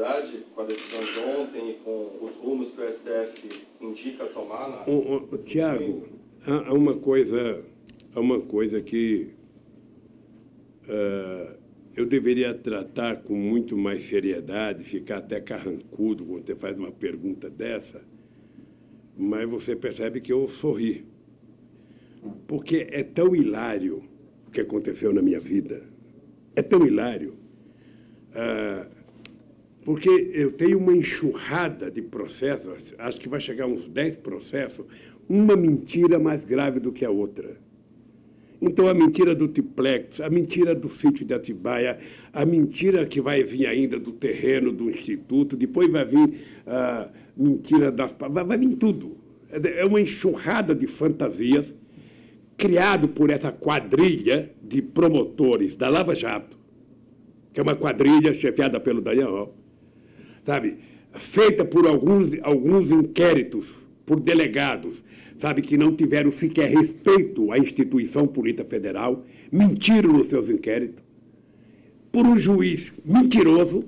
responsabilidade com a decisão de ontem e com os rumos que o STF indica tomar? Tiago, há uma coisa que eu deveria tratar com muito mais seriedade, ficar até carrancudo quando você faz uma pergunta dessa, mas você percebe que eu sorri. Porque é tão hilário o que aconteceu na minha vida. É tão hilário. Porque eu tenho uma enxurrada de processos, acho que vai chegar a uns 10 processos, uma mentira mais grave do que a outra. Então, a mentira do triplex, a mentira do sítio de Atibaia, a mentira que vai vir ainda do terreno do Instituto, depois vai vir a mentira das... Vai vir tudo. É uma enxurrada de fantasias criado por essa quadrilha de promotores da Lava Jato, que é uma quadrilha chefiada pelo Dallagnol, sabe, feita por alguns inquéritos, por delegados, sabe, que não tiveram sequer respeito à instituição Polícia Federal, mentiram nos seus inquéritos, por um juiz mentiroso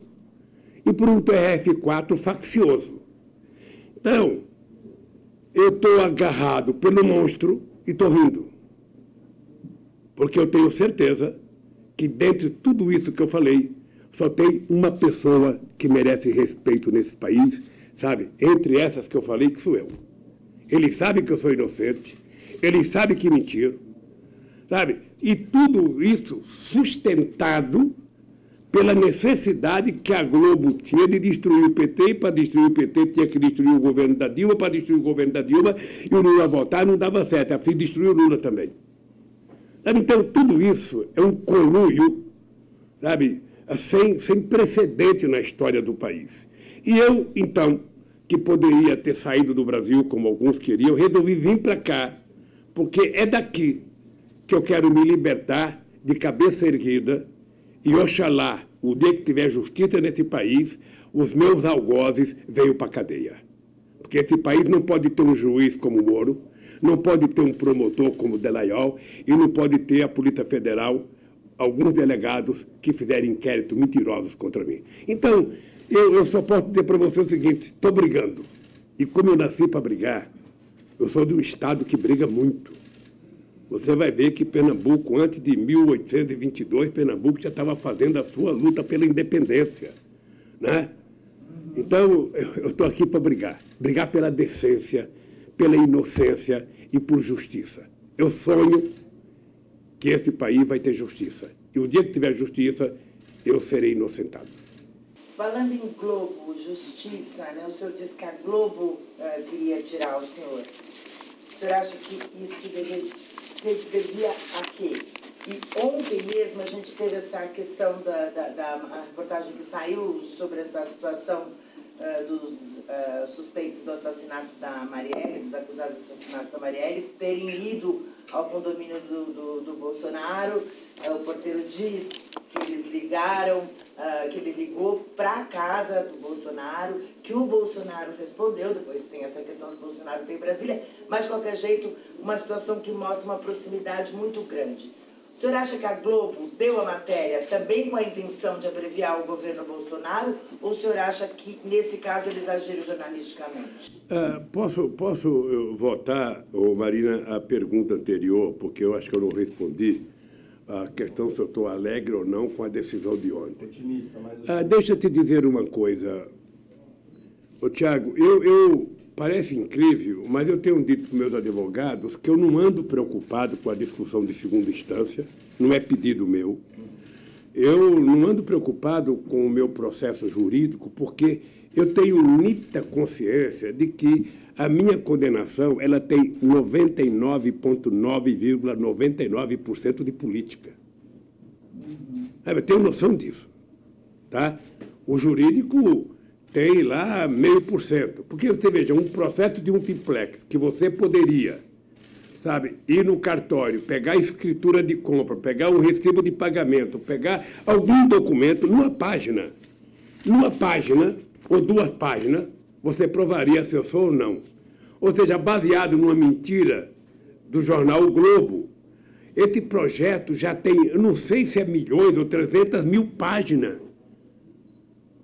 e por um TRF4 faccioso. Então, eu estou agarrado pelo monstro e estou rindo, porque eu tenho certeza que, dentre tudo isso que eu falei, só tem uma pessoa que merece respeito nesse país, sabe? Entre essas que eu falei, que sou eu. Ele sabe que eu sou inocente, ele sabe que mentiram, sabe? E tudo isso sustentado pela necessidade que a Globo tinha de destruir o PT, e para destruir o PT tinha que destruir o governo da Dilma, para destruir o governo da Dilma, e o Lula voltar não dava certo, é preciso destruir o Lula também. Sabe? Então, tudo isso é um conluio, sabe, sem precedente na história do país. E eu, então, que poderia ter saído do Brasil, como alguns queriam, resolvi vir para cá, porque é daqui que eu quero me libertar de cabeça erguida e, oxalá, o dia que tiver justiça nesse país, os meus algozes veio para a cadeia. Porque esse país não pode ter um juiz como o Moro, não pode ter um promotor como o Dallagnol e não pode ter a Polícia Federal, alguns delegados que fizerem inquéritos mentirosos contra mim. Então, eu só posso dizer para você o seguinte, estou brigando. E como eu nasci para brigar, eu sou de um estado que briga muito. Você vai ver que Pernambuco, antes de 1822, Pernambuco já estava fazendo a sua luta pela independência, né? Então, eu estou aqui para brigar. Brigar pela decência, pela inocência e por justiça. Eu sonho que esse país vai ter justiça. E o dia que tiver justiça, eu serei inocentado. Falando em Globo, justiça, né? O senhor disse que a Globo queria tirar o senhor. O senhor acha que isso devia a quê? E ontem mesmo a gente teve essa questão da reportagem que saiu sobre essa situação dos suspeitos do assassinato da Marielle, dos acusados do assassinato da Marielle, terem ido ao condomínio do Bolsonaro. O porteiro diz que eles ligaram, que ele ligou para a casa do Bolsonaro, que o Bolsonaro respondeu. Depois tem essa questão do Bolsonaro ter em Brasília, mas de qualquer jeito uma situação que mostra uma proximidade muito grande. O senhor acha que a Globo deu a matéria também com a intenção de abreviar o governo Bolsonaro, ou o senhor acha que, nesse caso, eles agiram jornalisticamente? Posso voltar, Marina, à pergunta anterior, porque eu acho que eu não respondi a questão se eu estou alegre ou não com a decisão de ontem. Otimista, mas... Deixa eu te dizer uma coisa, Tiago, parece incrível, mas eu tenho dito para os meus advogados que eu não ando preocupado com a discussão de segunda instância, não é pedido meu. Eu não ando preocupado com o meu processo jurídico, porque eu tenho nítida consciência de que a minha condenação ela tem 99,9,99% de política. Eu tenho noção disso. Tá? O jurídico tem lá 0,5%. Porque você veja, um processo de um triplex que você poderia, sabe, ir no cartório, pegar a escritura de compra, pegar um recibo de pagamento, pegar algum documento numa página ou 2 páginas, você provaria se eu sou ou não. Ou seja, baseado numa mentira do jornal O Globo. Esse projeto já tem, eu não sei se é milhões ou 300 mil páginas.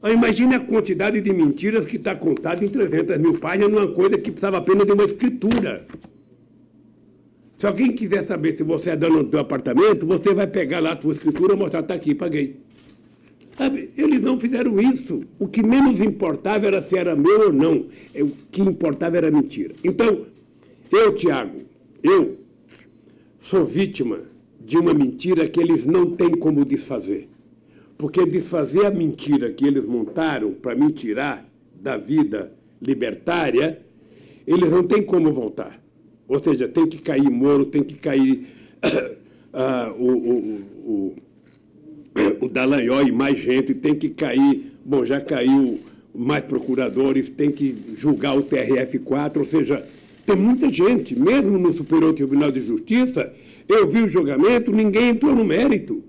Imagine a quantidade de mentiras que está contada em 300 mil páginas numa coisa que precisava apenas de uma escritura. Se alguém quiser saber se você é dono do apartamento, você vai pegar lá a sua escritura e mostrar, está aqui, paguei. Sabe, eles não fizeram isso. O que menos importava era se era meu ou não. O que importava era mentira. Então, Tiago, eu sou vítima de uma mentira que eles não têm como desfazer. Porque desfazer a mentira que eles montaram para me tirar da vida libertária, eles não têm como voltar. Ou seja, tem que cair Moro, tem que cair o Dallagnol e mais gente, tem que cair, bom, já caiu mais procuradores, tem que julgar o TRF4, ou seja, tem muita gente, mesmo no Superior Tribunal de Justiça, eu vi o julgamento, ninguém entrou no mérito.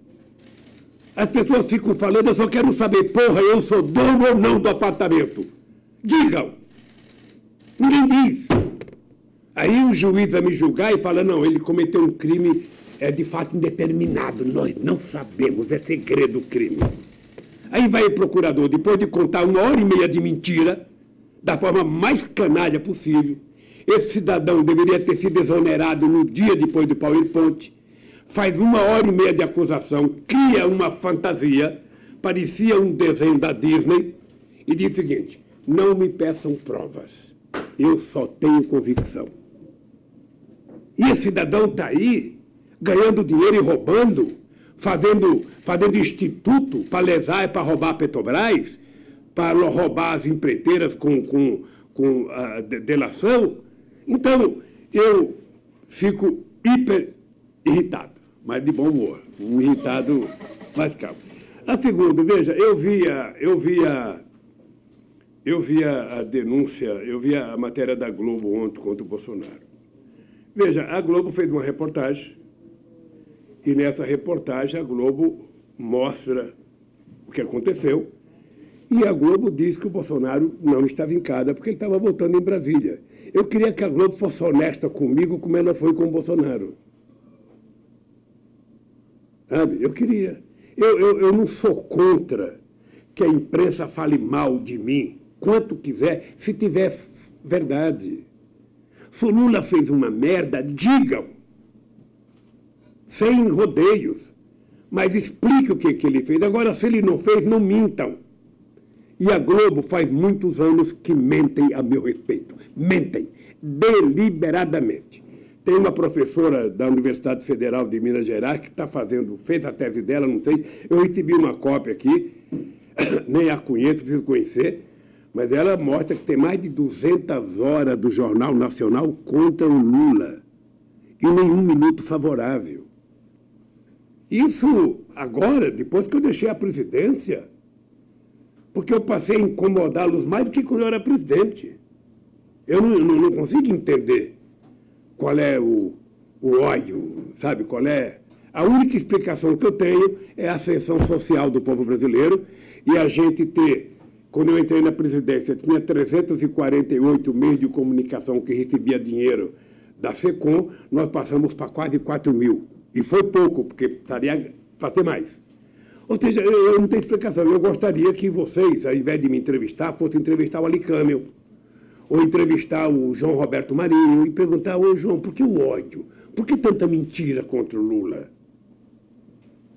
As pessoas ficam falando, eu só quero saber, porra, eu sou dono ou não do apartamento? Digam! Ninguém diz. Aí o juiz vai me julgar e fala, não, ele cometeu um crime de fato indeterminado, nós não sabemos, é segredo o crime. Aí vai o procurador, depois de contar 1h30 de mentira, da forma mais canalha possível, esse cidadão deveria ter sido exonerado no dia depois do PowerPoint, faz 1h30 de acusação, cria uma fantasia, parecia um desenho da Disney, e diz o seguinte, não me peçam provas, eu só tenho convicção. E esse cidadão está aí, ganhando dinheiro e roubando, fazendo instituto para lesar e para roubar a Petrobras, para roubar as empreiteiras com a delação. Então, eu fico hiper irritado, mas de bom humor, um irritado mais calmo. A segunda, veja, eu via a denúncia, eu via a matéria da Globo ontem contra o Bolsonaro. Veja, a Globo fez uma reportagem e nessa reportagem a Globo mostra o que aconteceu e a Globo diz que o Bolsonaro não estava em casa porque ele estava voltando em Brasília. Eu queria que a Globo fosse honesta comigo como ela foi com o Bolsonaro. Sabe? Eu queria. Eu não sou contra que a imprensa fale mal de mim, quanto quiser, se tiver verdade. Se o Lula fez uma merda, digam. Sem rodeios. Mas explique o que ele fez. Agora, se ele não fez, não mintam. E a Globo faz muitos anos que mentem a meu respeito. Mentem. Deliberadamente. Tem uma professora da Universidade Federal de Minas Gerais que fez a tese dela, não sei. Eu recebi uma cópia aqui, nem a conheço, preciso conhecer. Mas ela mostra que tem mais de 200 horas do Jornal Nacional contra o Lula. E nenhum minuto favorável. Isso agora, depois que eu deixei a presidência, porque eu passei a incomodá-los mais do que quando eu era presidente. Eu não consigo entender qual é o ódio, sabe? Qual é... A única explicação que eu tenho é a ascensão social do povo brasileiro e a gente ter... Quando eu entrei na presidência, tinha 348 meios de comunicação que recebia dinheiro da SECOM, nós passamos para quase 4 mil. E foi pouco, porque precisaria fazer mais. Ou seja, eu não tenho explicação. Eu gostaria que vocês, ao invés de me entrevistar, fossem entrevistar o Ali Câmel, ou entrevistar o João Roberto Marinho, e perguntar, ô João, por que o ódio? Por que tanta mentira contra o Lula?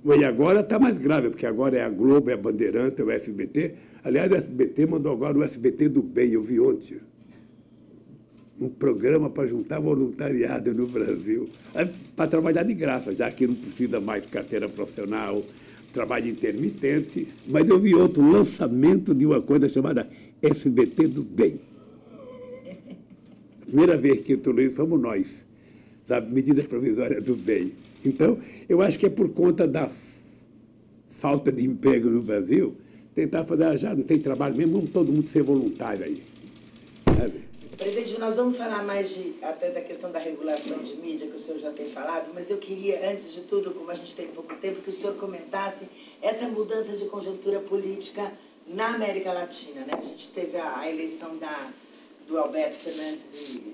E agora está mais grave, porque agora é a Globo, é a Bandeirante, é o SBT. Aliás, o SBT mandou agora o SBT do Bem, eu vi ontem. Um programa para juntar voluntariado no Brasil. Para trabalhar de graça, já que não precisa mais carteira profissional, trabalho intermitente. Mas eu vi outro lançamento de uma coisa chamada SBT do Bem. A primeira vez que entrou isso fomos nós, da medida provisória do bem. Então, eu acho que é por conta da falta de emprego no Brasil, tentar fazer, já não tem trabalho mesmo, vamos todo mundo ser voluntário aí. Sabe? Presidente, nós vamos falar mais até da questão da regulação de mídia, que o senhor já tem falado, mas eu queria, antes de tudo, como a gente tem pouco tempo, que o senhor comentasse essa mudança de conjuntura política na América Latina, né? A gente teve a eleição do Alberto Fernandes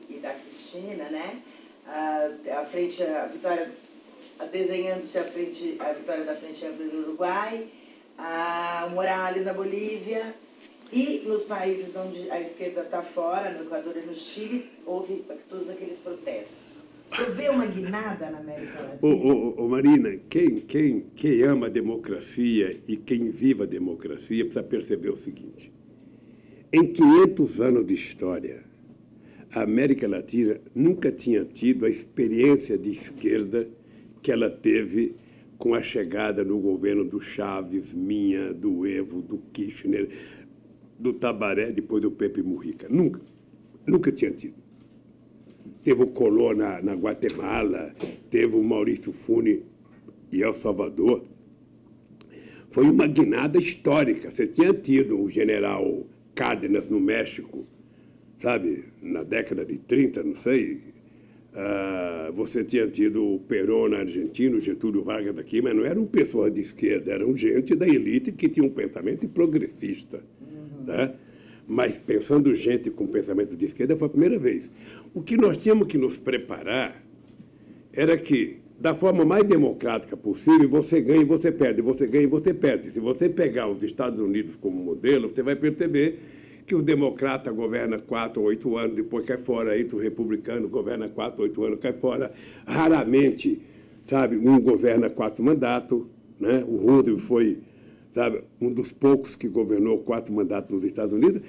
e da Cristina, né? A vitória, desenhando-se a vitória da Frente Ampla do Uruguai, a Morales na Bolívia, e nos países onde a esquerda está fora, no Equador e no Chile, houve todos aqueles protestos. Você vê uma guinada na América Latina? Marina, quem ama a democracia e quem vive a democracia precisa perceber o seguinte. Em 500 anos de história, a América Latina nunca tinha tido a experiência de esquerda que ela teve com a chegada no governo do Chaves, minha, do Evo, do Kirchner, do Tabaré, depois do Pepe Mujica. Nunca tinha tido. Teve o Colón na Guatemala, teve o Maurício Fune em El Salvador. Foi uma guinada histórica. Você tinha tido o general Cárdenas no México, sabe, na década de 30, não sei. Você tinha tido o Perón na Argentina, o Getúlio Vargas aqui, mas não eram pessoas de esquerda, eram gente da elite que tinha um pensamento progressista. Tá? Mas pensando gente com pensamento de esquerda foi a primeira vez. O que nós tínhamos que nos preparar era que, da forma mais democrática possível, você ganha e você perde, você ganha e você perde. Se você pegar os Estados Unidos como modelo, você vai perceber que o democrata governa 4 ou 8 anos, depois cai fora, aí o republicano governa 4 ou 8 anos, cai fora. Raramente, sabe, um governa 4 mandatos, né? O Roosevelt foi, sabe, um dos poucos que governou 4 mandatos nos Estados Unidos.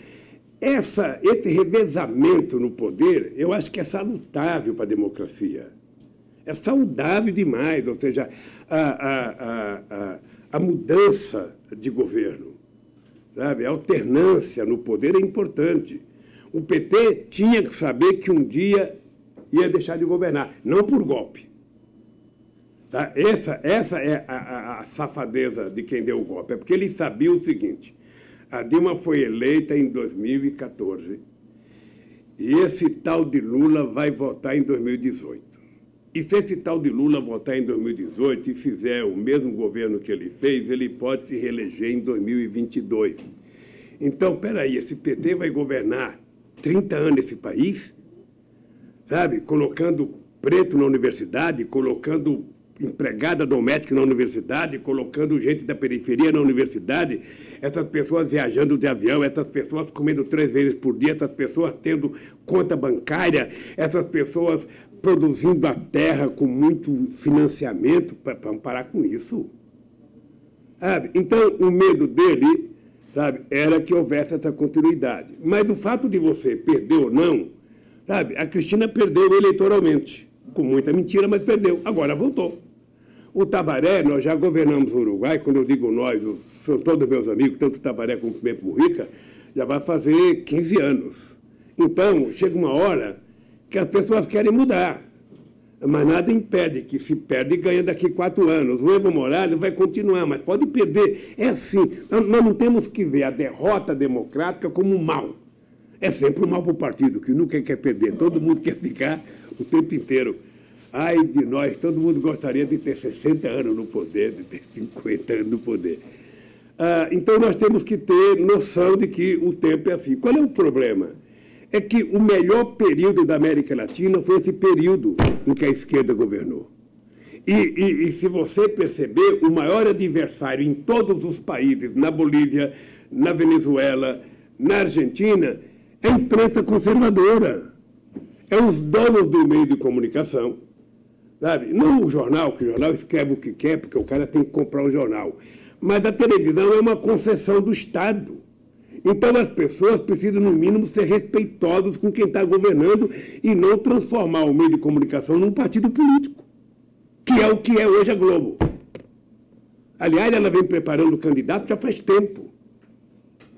Esse revezamento no poder, eu acho que é salutável para a democracia. É saudável demais, ou seja, a mudança de governo, sabe? A alternância no poder é importante. O PT tinha que saber que um dia ia deixar de governar, não por golpe. Tá? Essa é a safadeza de quem deu o golpe. É porque ele sabia o seguinte: a Dilma foi eleita em 2014 e esse tal de Lula vai votar em 2018. E se esse tal de Lula votar em 2018 e fizer o mesmo governo que ele fez, ele pode se reeleger em 2022. Então, peraí, esse PT vai governar 30 anos esse país, sabe? Colocando preto na universidade, colocando empregada doméstica na universidade, colocando gente da periferia na universidade, essas pessoas viajando de avião, essas pessoas comendo 3 vezes por dia, essas pessoas tendo conta bancária, essas pessoas produzindo a terra com muito financiamento para parar com isso. Sabe? Então, o medo dele, sabe, era que houvesse essa continuidade. Mas o fato de você perder ou não, sabe, a Cristina perdeu eleitoralmente, com muita mentira, mas perdeu. Agora voltou. O Tabaré, nós já governamos o Uruguai, quando eu digo nós, são todos meus amigos, tanto o Tabaré como o Pepe Mujica, já vai fazer 15 anos. Então, chega uma hora que as pessoas querem mudar. Mas nada impede que se perde e ganha daqui 4 anos. O Evo Morales vai continuar, mas pode perder. É assim, nós não temos que ver a derrota democrática como um mal. É sempre um mal para o partido, que nunca quer perder. Todo mundo quer ficar o tempo inteiro. Ai de nós, todo mundo gostaria de ter 60 anos no poder, de ter 50 anos no poder. Então, nós temos que ter noção de que o tempo é assim. Qual é o problema? É que o melhor período da América Latina foi esse período em que a esquerda governou. E se você perceber, o maior adversário em todos os países, na Bolívia, na Venezuela, na Argentina, é a imprensa conservadora. É os donos do meio de comunicação. Sabe? Não o jornal, que o jornal escreve o que quer, porque o cara tem que comprar o jornal. Mas a televisão é uma concessão do Estado. Então, as pessoas precisam, no mínimo, ser respeitosas com quem está governando e não transformar o meio de comunicação num partido político, que é o que é hoje a Globo. Aliás, ela vem preparando o candidato já faz tempo.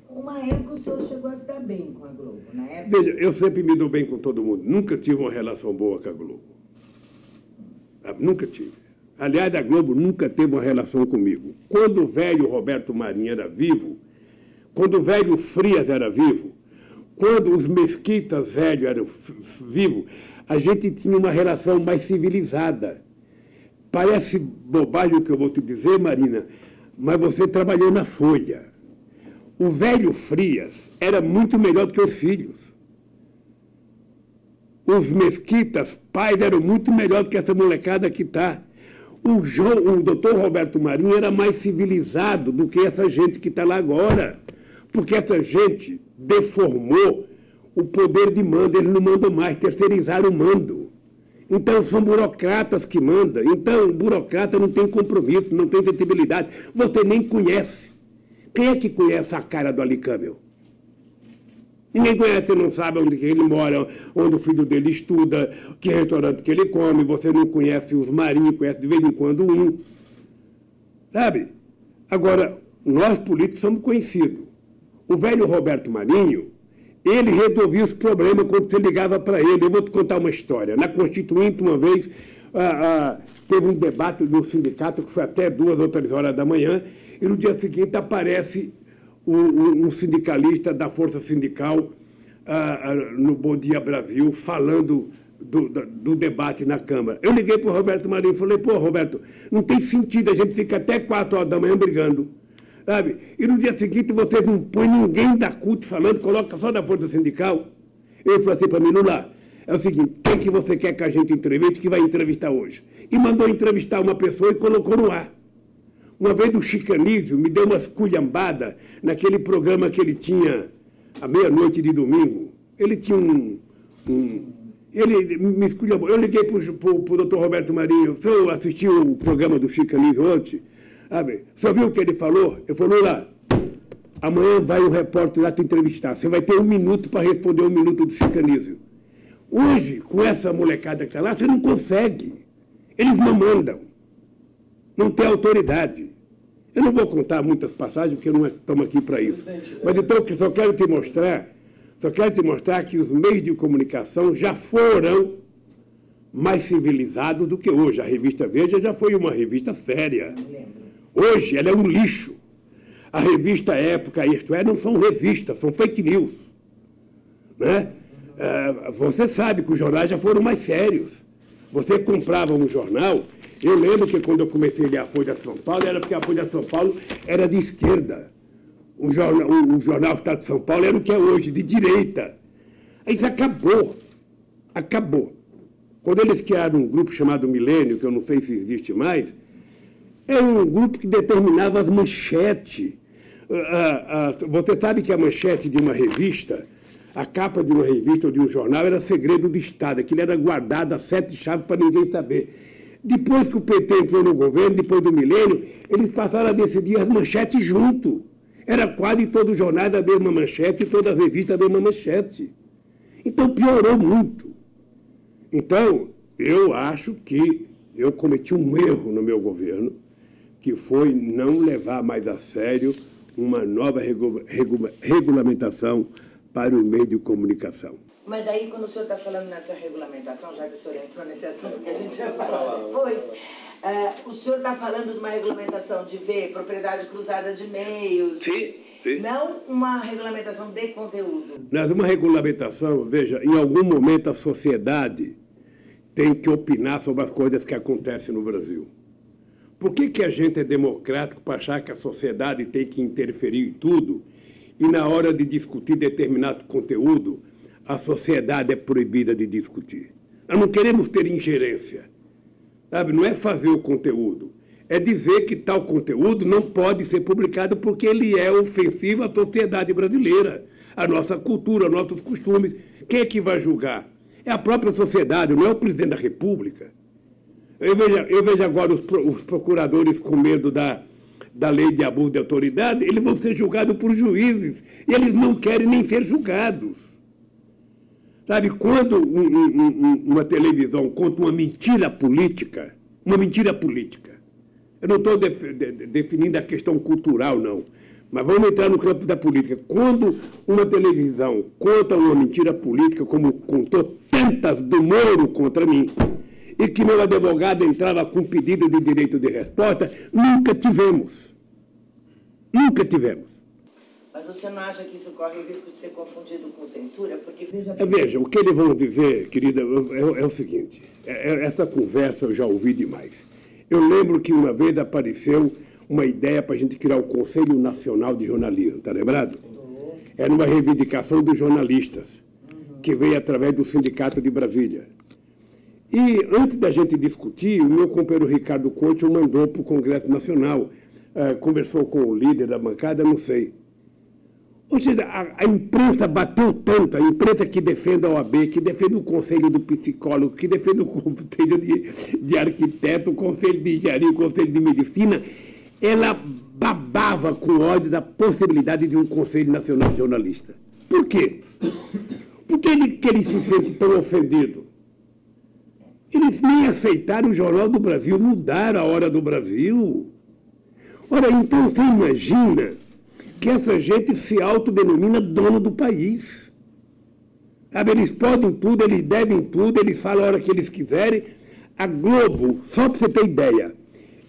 Uma época o senhor chegou a se dar bem com a Globo, na época? Veja, eu sempre me dou bem com todo mundo. Nunca tive uma relação boa com a Globo. Nunca tive. Aliás, a Globo nunca teve uma relação comigo. Quando o velho Roberto Marinho era vivo, quando o velho Frias era vivo, quando os Mesquitas velhos eram vivos, a gente tinha uma relação mais civilizada. Parece bobagem o que eu vou te dizer, Marina, mas você trabalhou na Folha. O velho Frias era muito melhor do que os filhos. Os Mesquitas, pais, eram muito melhor do que essa molecada que está. O doutor Roberto Marinho era mais civilizado do que essa gente que está lá agora, porque essa gente deformou o poder de mando, eles não mandam mais, terceirizaram o mando. Então, são burocratas que mandam. Então, o burocrata não tem compromisso, não tem sensibilidade. Você nem conhece. Quem é que conhece a cara do Ali Câmel? Ninguém conhece, não sabe onde ele mora, onde o filho dele estuda, que restaurante que ele come. Você não conhece os marinhos, conhece de vez em quando um. Sabe? Agora, nós políticos somos conhecidos. O velho Roberto Marinho, ele resolvia os problemas quando você ligava para ele. Eu vou te contar uma história. Na Constituinte, uma vez, teve um debate no sindicato que foi até 2 ou 3 horas da manhã, e no dia seguinte aparece um sindicalista da Força Sindical no Bom Dia Brasil, falando do debate na Câmara. Eu liguei para o Roberto Marinho e falei, pô, Roberto, não tem sentido, a gente fica até 4 horas da manhã brigando. Sabe? E no dia seguinte vocês não põem ninguém da CUT falando, coloca só da Força Sindical. Ele falou assim para mim, Lula, é o seguinte, quem que você quer que a gente entreviste, que vai entrevistar hoje? E mandou entrevistar uma pessoa e colocou no ar. Uma vez o Chicanísio me deu umas culhambadas naquele programa que ele tinha à meia-noite de domingo. Ele tinha ele me esculhambou. Eu liguei para o doutor Roberto Marinho, o senhor assistiu o programa do Chicanísio ontem? Só viu o que ele falou? Ele falou, lá, amanhã vai um repórter lá te entrevistar. Você vai ter 1 minuto para responder 1 minuto do Chicanísio. Hoje, com essa molecada que está lá, você não consegue. Eles não mandam. Não tem autoridade. Eu não vou contar muitas passagens, porque não estamos aqui para isso. Mas então, só quero te mostrar que os meios de comunicação já foram mais civilizados do que hoje. A revista Veja já foi uma revista séria. Hoje ela é um lixo. A revista Época, Isto É, não são revistas, são fake news. Né? Você sabe que os jornais já foram mais sérios. Você comprava um jornal, eu lembro que quando eu comecei a ler a Folha de São Paulo, era porque a Folha de São Paulo era de esquerda. O jornal Estado de São Paulo era o que é hoje, de direita. Isso acabou. Acabou. Quando eles criaram um grupo chamado Milênio, que eu não sei se existe mais, é um grupo que determinava as manchetes. Você sabe que a manchete de uma revista, a capa de uma revista ou de um jornal, era segredo de Estado. Aquilo era guardado a 7 chaves para ninguém saber. Depois que o PT entrou no governo, depois do Milênio, eles passaram a decidir as manchetes junto. Era quase todos os jornais da mesma manchete e todas as revistas da mesma manchete. Então piorou muito. Então, eu acho que eu cometi um erro no meu governo, que foi não levar mais a sério uma nova regulamentação para o meio de comunicação. Mas aí, quando o senhor está falando nessa regulamentação, já que o senhor entrou nesse assunto que a gente vai falar depois, o senhor está falando de uma regulamentação de ver propriedade cruzada de e-mails. Sim. Não uma regulamentação de conteúdo. Mas uma regulamentação, veja, em algum momento a sociedade tem que opinar sobre as coisas que acontecem no Brasil. Por que a gente é democrático para achar que a sociedade tem que interferir em tudo e na hora de discutir determinado conteúdo, a sociedade é proibida de discutir? Nós não queremos ter ingerência. Sabe? Não é fazer o conteúdo, é dizer que tal conteúdo não pode ser publicado porque ele é ofensivo à sociedade brasileira, à nossa cultura, aos nossos costumes. Quem é que vai julgar? É a própria sociedade, não é o presidente da República. Eu vejo agora os procuradores com medo da lei de abuso de autoridade, eles vão ser julgados por juízes, e eles não querem nem ser julgados. Sabe, quando uma televisão conta uma mentira política, eu não estou definindo a questão cultural, não, mas vamos entrar no campo da política. Quando uma televisão conta uma mentira política, como contou tantas do Moro contra mim, e que meu advogado entrava com pedido de direito de resposta, nunca tivemos. Nunca tivemos. Mas o senhor não acha que isso corre o risco de ser confundido com censura? Porque veja, o que eles vão dizer, querida, é o seguinte, essa conversa eu já ouvi demais. Eu lembro que uma vez apareceu uma ideia para a gente criar o Conselho Nacional de Jornalismo, está lembrado? Era uma reivindicação dos jornalistas, que veio através do Sindicato de Brasília. E antes da gente discutir, o meu companheiro Ricardo Couto mandou para o Congresso Nacional, conversou com o líder da bancada, não sei. Ou seja, a imprensa bateu tanto, a imprensa que defende a OAB, que defende o Conselho do Psicólogo, que defende o Conselho de Arquiteto, o Conselho de Engenharia, o Conselho de Medicina, ela babava com ódio da possibilidade de um Conselho Nacional de Jornalistas. Por quê? Por que ele se sente tão ofendido? Eles nem aceitaram o Jornal do Brasil, mudaram a Hora do Brasil. Ora, então você imagina que essa gente se autodenomina dono do país. Sabe, eles podem tudo, eles devem tudo, eles falam a hora que eles quiserem. A Globo, só para você ter ideia,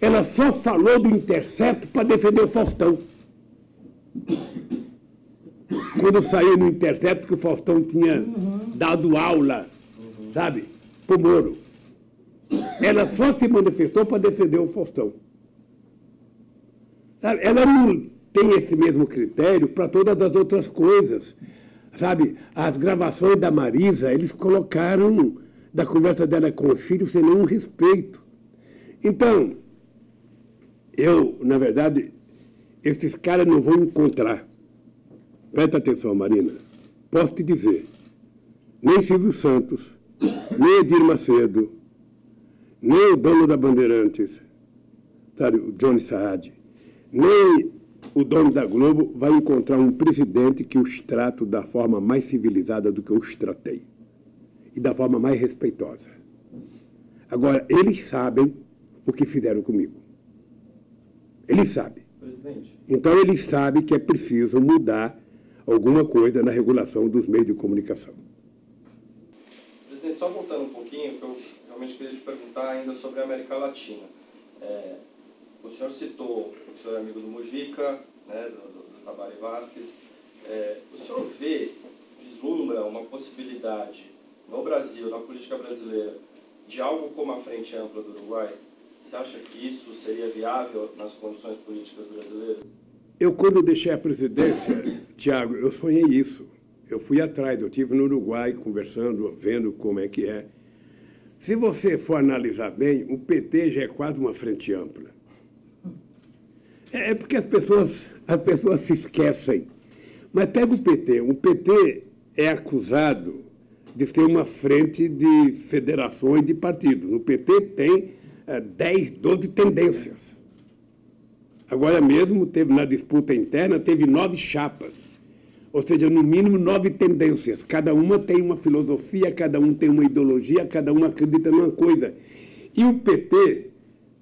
ela só falou do Intercept para defender o Faustão. Quando saiu no Intercept que o Faustão tinha dado aula, sabe, para o Moro. Ela só se manifestou para defender o Faustão. Sabe, ela não tem esse mesmo critério para todas as outras coisas. Sabe, as gravações da Marisa, eles colocaram da conversa dela com os filhos sem nenhum respeito. Então, eu, na verdade, esses caras não vão encontrar. Presta atenção, Marina. Posso te dizer, nem Silvio Santos, nem Edir Macedo, nem o dono da Bandeirantes, sabe, o Johnny Saad, nem o dono da Globo vai encontrar um presidente que os trate da forma mais civilizada do que eu os tratei. E da forma mais respeitosa. Agora, eles sabem o que fizeram comigo. Eles sabem. Presidente. Então, eles sabem que é preciso mudar alguma coisa na regulação dos meios de comunicação. Presidente, só voltando um pouquinho, que eu realmente queria te perguntar ainda sobre a América Latina. O senhor citou, o senhor é amigo do Mujica, né, do Tabary Vázquez. O senhor vislumbra uma possibilidade no Brasil, na política brasileira, de algo como a Frente Ampla do Uruguai? Você acha que isso seria viável nas condições políticas brasileiras? Eu, quando deixei a presidência, Tiago, eu sonhei isso. Eu fui atrás, eu estive no Uruguai conversando, vendo como é que é. Se você for analisar bem, o PT já é quase uma frente ampla. É porque as pessoas se esquecem. Mas pega o PT é acusado de ser uma frente de federações de partidos. O PT tem 10, 12 tendências. Agora mesmo, na disputa interna, teve 9 chapas. Ou seja, no mínimo 9 tendências. Cada uma tem uma filosofia, cada um tem uma ideologia, cada um acredita numa coisa. E o PT,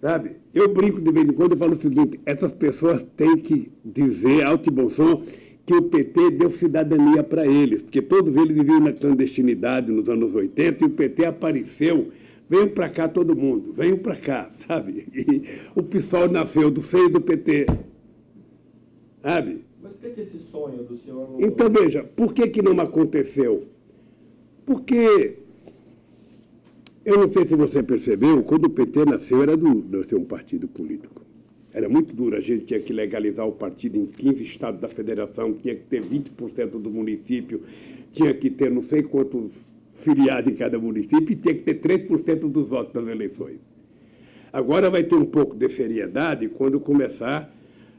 sabe, eu brinco de vez em quando e falo o seguinte, essas pessoas têm que dizer, alto e bom som, que o PT deu cidadania para eles, porque todos eles viviam na clandestinidade nos anos 80 e o PT apareceu. Venham para cá todo mundo, venham para cá, sabe? E o PSOL nasceu do seio do PT, sabe? Mas por que esse sonho do senhor não... Então, veja, por que não aconteceu? Porque, eu não sei se você percebeu, quando o PT nasceu, era nasceu um partido político. Era muito duro, a gente tinha que legalizar o partido em 15 estados da federação, tinha que ter 20% do município, tinha que ter não sei quantos filiados em cada município e tinha que ter 3% dos votos nas eleições. Agora vai ter um pouco de seriedade quando começar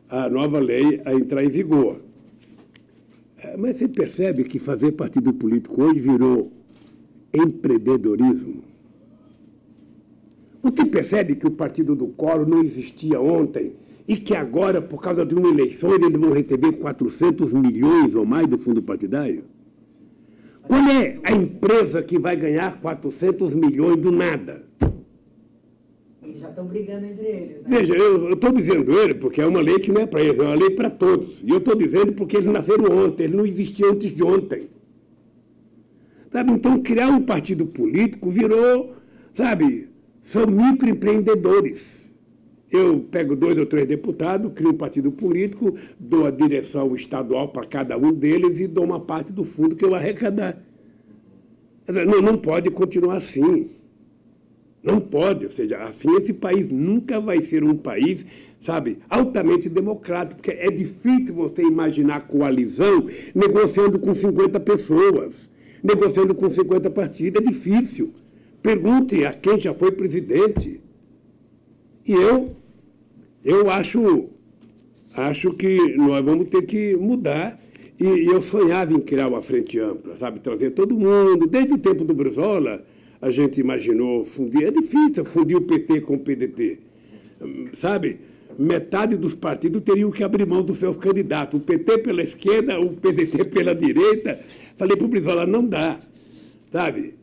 a nova lei a entrar em vigor. Mas você percebe que fazer partido político hoje virou empreendedorismo? Você percebe que o partido do Collor não existia ontem e que agora, por causa de uma eleição, eles vão receber 400 milhões ou mais do fundo partidário? Qual é a empresa que vai ganhar 400 milhões do nada? Eles já estão brigando entre eles, né? Veja, eu estou dizendo ele porque é uma lei que não é para eles, é uma lei para todos. E eu estou dizendo porque eles nasceram ontem, eles não existiam antes de ontem. Sabe? Então, criar um partido político virou, sabe, são microempreendedores. Eu pego 2 ou 3 deputados, crio um partido político, dou a direção estadual para cada um deles e dou uma parte do fundo que eu arrecadar. Não pode continuar assim. Não pode. Ou seja, assim esse país nunca vai ser um país, sabe, altamente democrático, porque é difícil você imaginar coalizão negociando com 50 pessoas, negociando com 50 partidos. É difícil. Pergunte a quem já foi presidente. E eu acho que nós vamos ter que mudar. E eu sonhava em criar uma frente ampla, sabe? Trazer todo mundo. Desde o tempo do Brizola, a gente imaginou fundir. É difícil fundir o PT com o PDT. Sabe? Metade dos partidos teriam que abrir mão dos seus candidatos. O PT pela esquerda, o PDT pela direita. Falei para o Brizola, não dá. Sabe?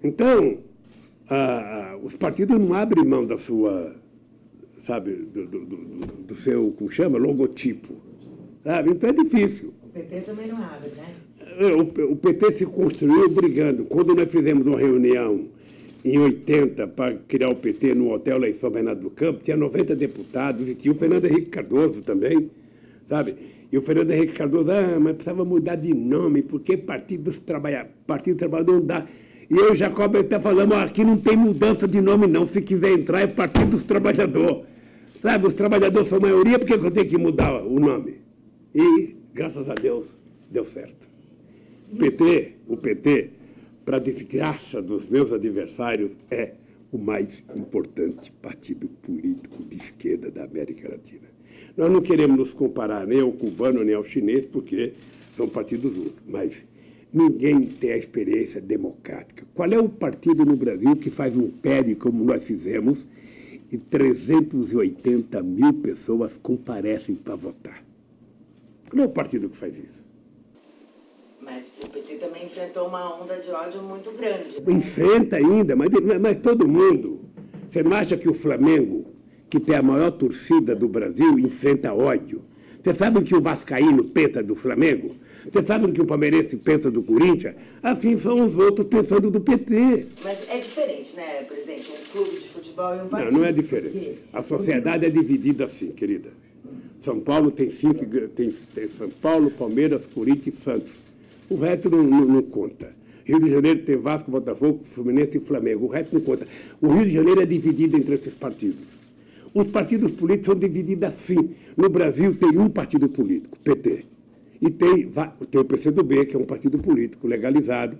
Então, os partidos não abrem mão da sua, sabe, do seu, como chama, logotipo. Sabe? Então é difícil. O PT também não abre, né? O PT se construiu brigando. Quando nós fizemos uma reunião em 80 para criar o PT no hotel lá em São Bernardo do Campo, tinha 90 deputados e tinha o Fernando Henrique Cardoso também, sabe? E o Fernando Henrique Cardoso, mas precisava mudar de nome, porque Partido dos Trabalhadores não dá. E eu, Jacob, está falando, aqui não tem mudança de nome não, se quiser entrar é Partido dos Trabalhadores. Sabe, os trabalhadores são a maioria, por que eu tenho que mudar o nome? E, graças a Deus, deu certo. O PT, para desgraça dos meus adversários, é o mais importante partido político de esquerda da América Latina. Nós não queremos nos comparar nem ao cubano, nem ao chinês, porque são partidos únicos, mas ninguém tem a experiência democrática. Qual é o partido no Brasil que faz um PERI como nós fizemos e 380 mil pessoas comparecem para votar? Não é o partido que faz isso. Mas o PT também enfrentou uma onda de ódio muito grande. Né? Enfrenta ainda, mas todo mundo. Você não acha que o Flamengo, que tem a maior torcida do Brasil, enfrenta ódio? Você sabe o que o vascaíno pensa do Flamengo? Você sabe o que o palmeirense pensa do Corinthians? Assim são os outros pensando do PT. Mas é diferente, né, presidente? Um clube de futebol e um partido. Não é diferente. A sociedade é dividida assim, querida. São Paulo tem São Paulo, Palmeiras, Corinthians e Santos. O resto não conta. Rio de Janeiro tem Vasco, Botafogo, Fluminense e Flamengo. O resto não conta. O Rio de Janeiro é dividido entre esses partidos. Os partidos políticos são divididos assim. No Brasil tem um partido político, PT. E tem o PCdoB, que é um partido político legalizado.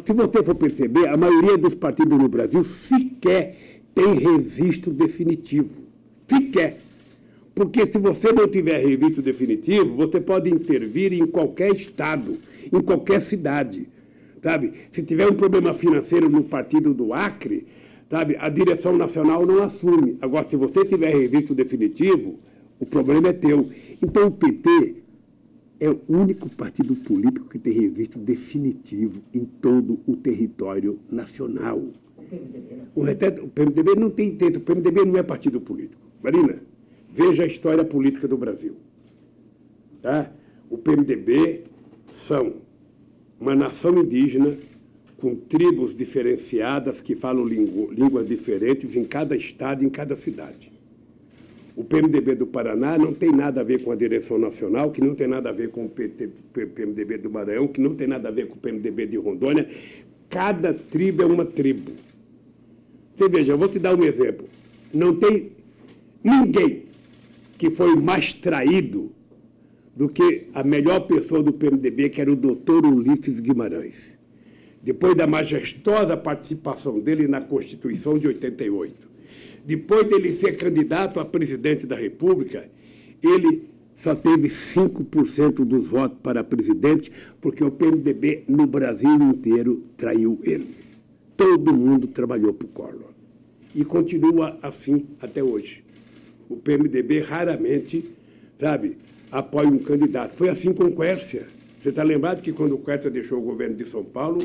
Se você for perceber, a maioria dos partidos no Brasil sequer tem registro definitivo. Sequer. Porque se você não tiver registro definitivo, você pode intervir em qualquer estado, em qualquer cidade. Sabe? Se tiver um problema financeiro no partido do Acre, sabe, a direção nacional não assume. Agora, se você tiver registro definitivo, o problema é teu. Então, o PT é o único partido político que tem registro definitivo em todo o território nacional. O PMDB não tem intento. O PMDB não é partido político. Marina, veja a história política do Brasil. Tá? O PMDB são uma nação indígena com tribos diferenciadas que falam línguas diferentes em cada estado e em cada cidade. O PMDB do Paraná não tem nada a ver com a direção nacional, que não tem nada a ver com o PMDB do Maranhão, que não tem nada a ver com o PMDB de Rondônia. Cada tribo é uma tribo. Você veja, eu vou te dar um exemplo. Não tem ninguém que foi mais traído do que a melhor pessoa do PMDB, que era o doutor Ulisses Guimarães. Depois da majestosa participação dele na Constituição de 88, depois dele ser candidato a presidente da República, ele só teve 5% dos votos para presidente, porque o PMDB no Brasil inteiro traiu ele. Todo mundo trabalhou para o Collor. E continua assim até hoje. O PMDB raramente, sabe, apoia um candidato. Foi assim com o Quércia. Você está lembrado que quando o Quércia deixou o governo de São Paulo,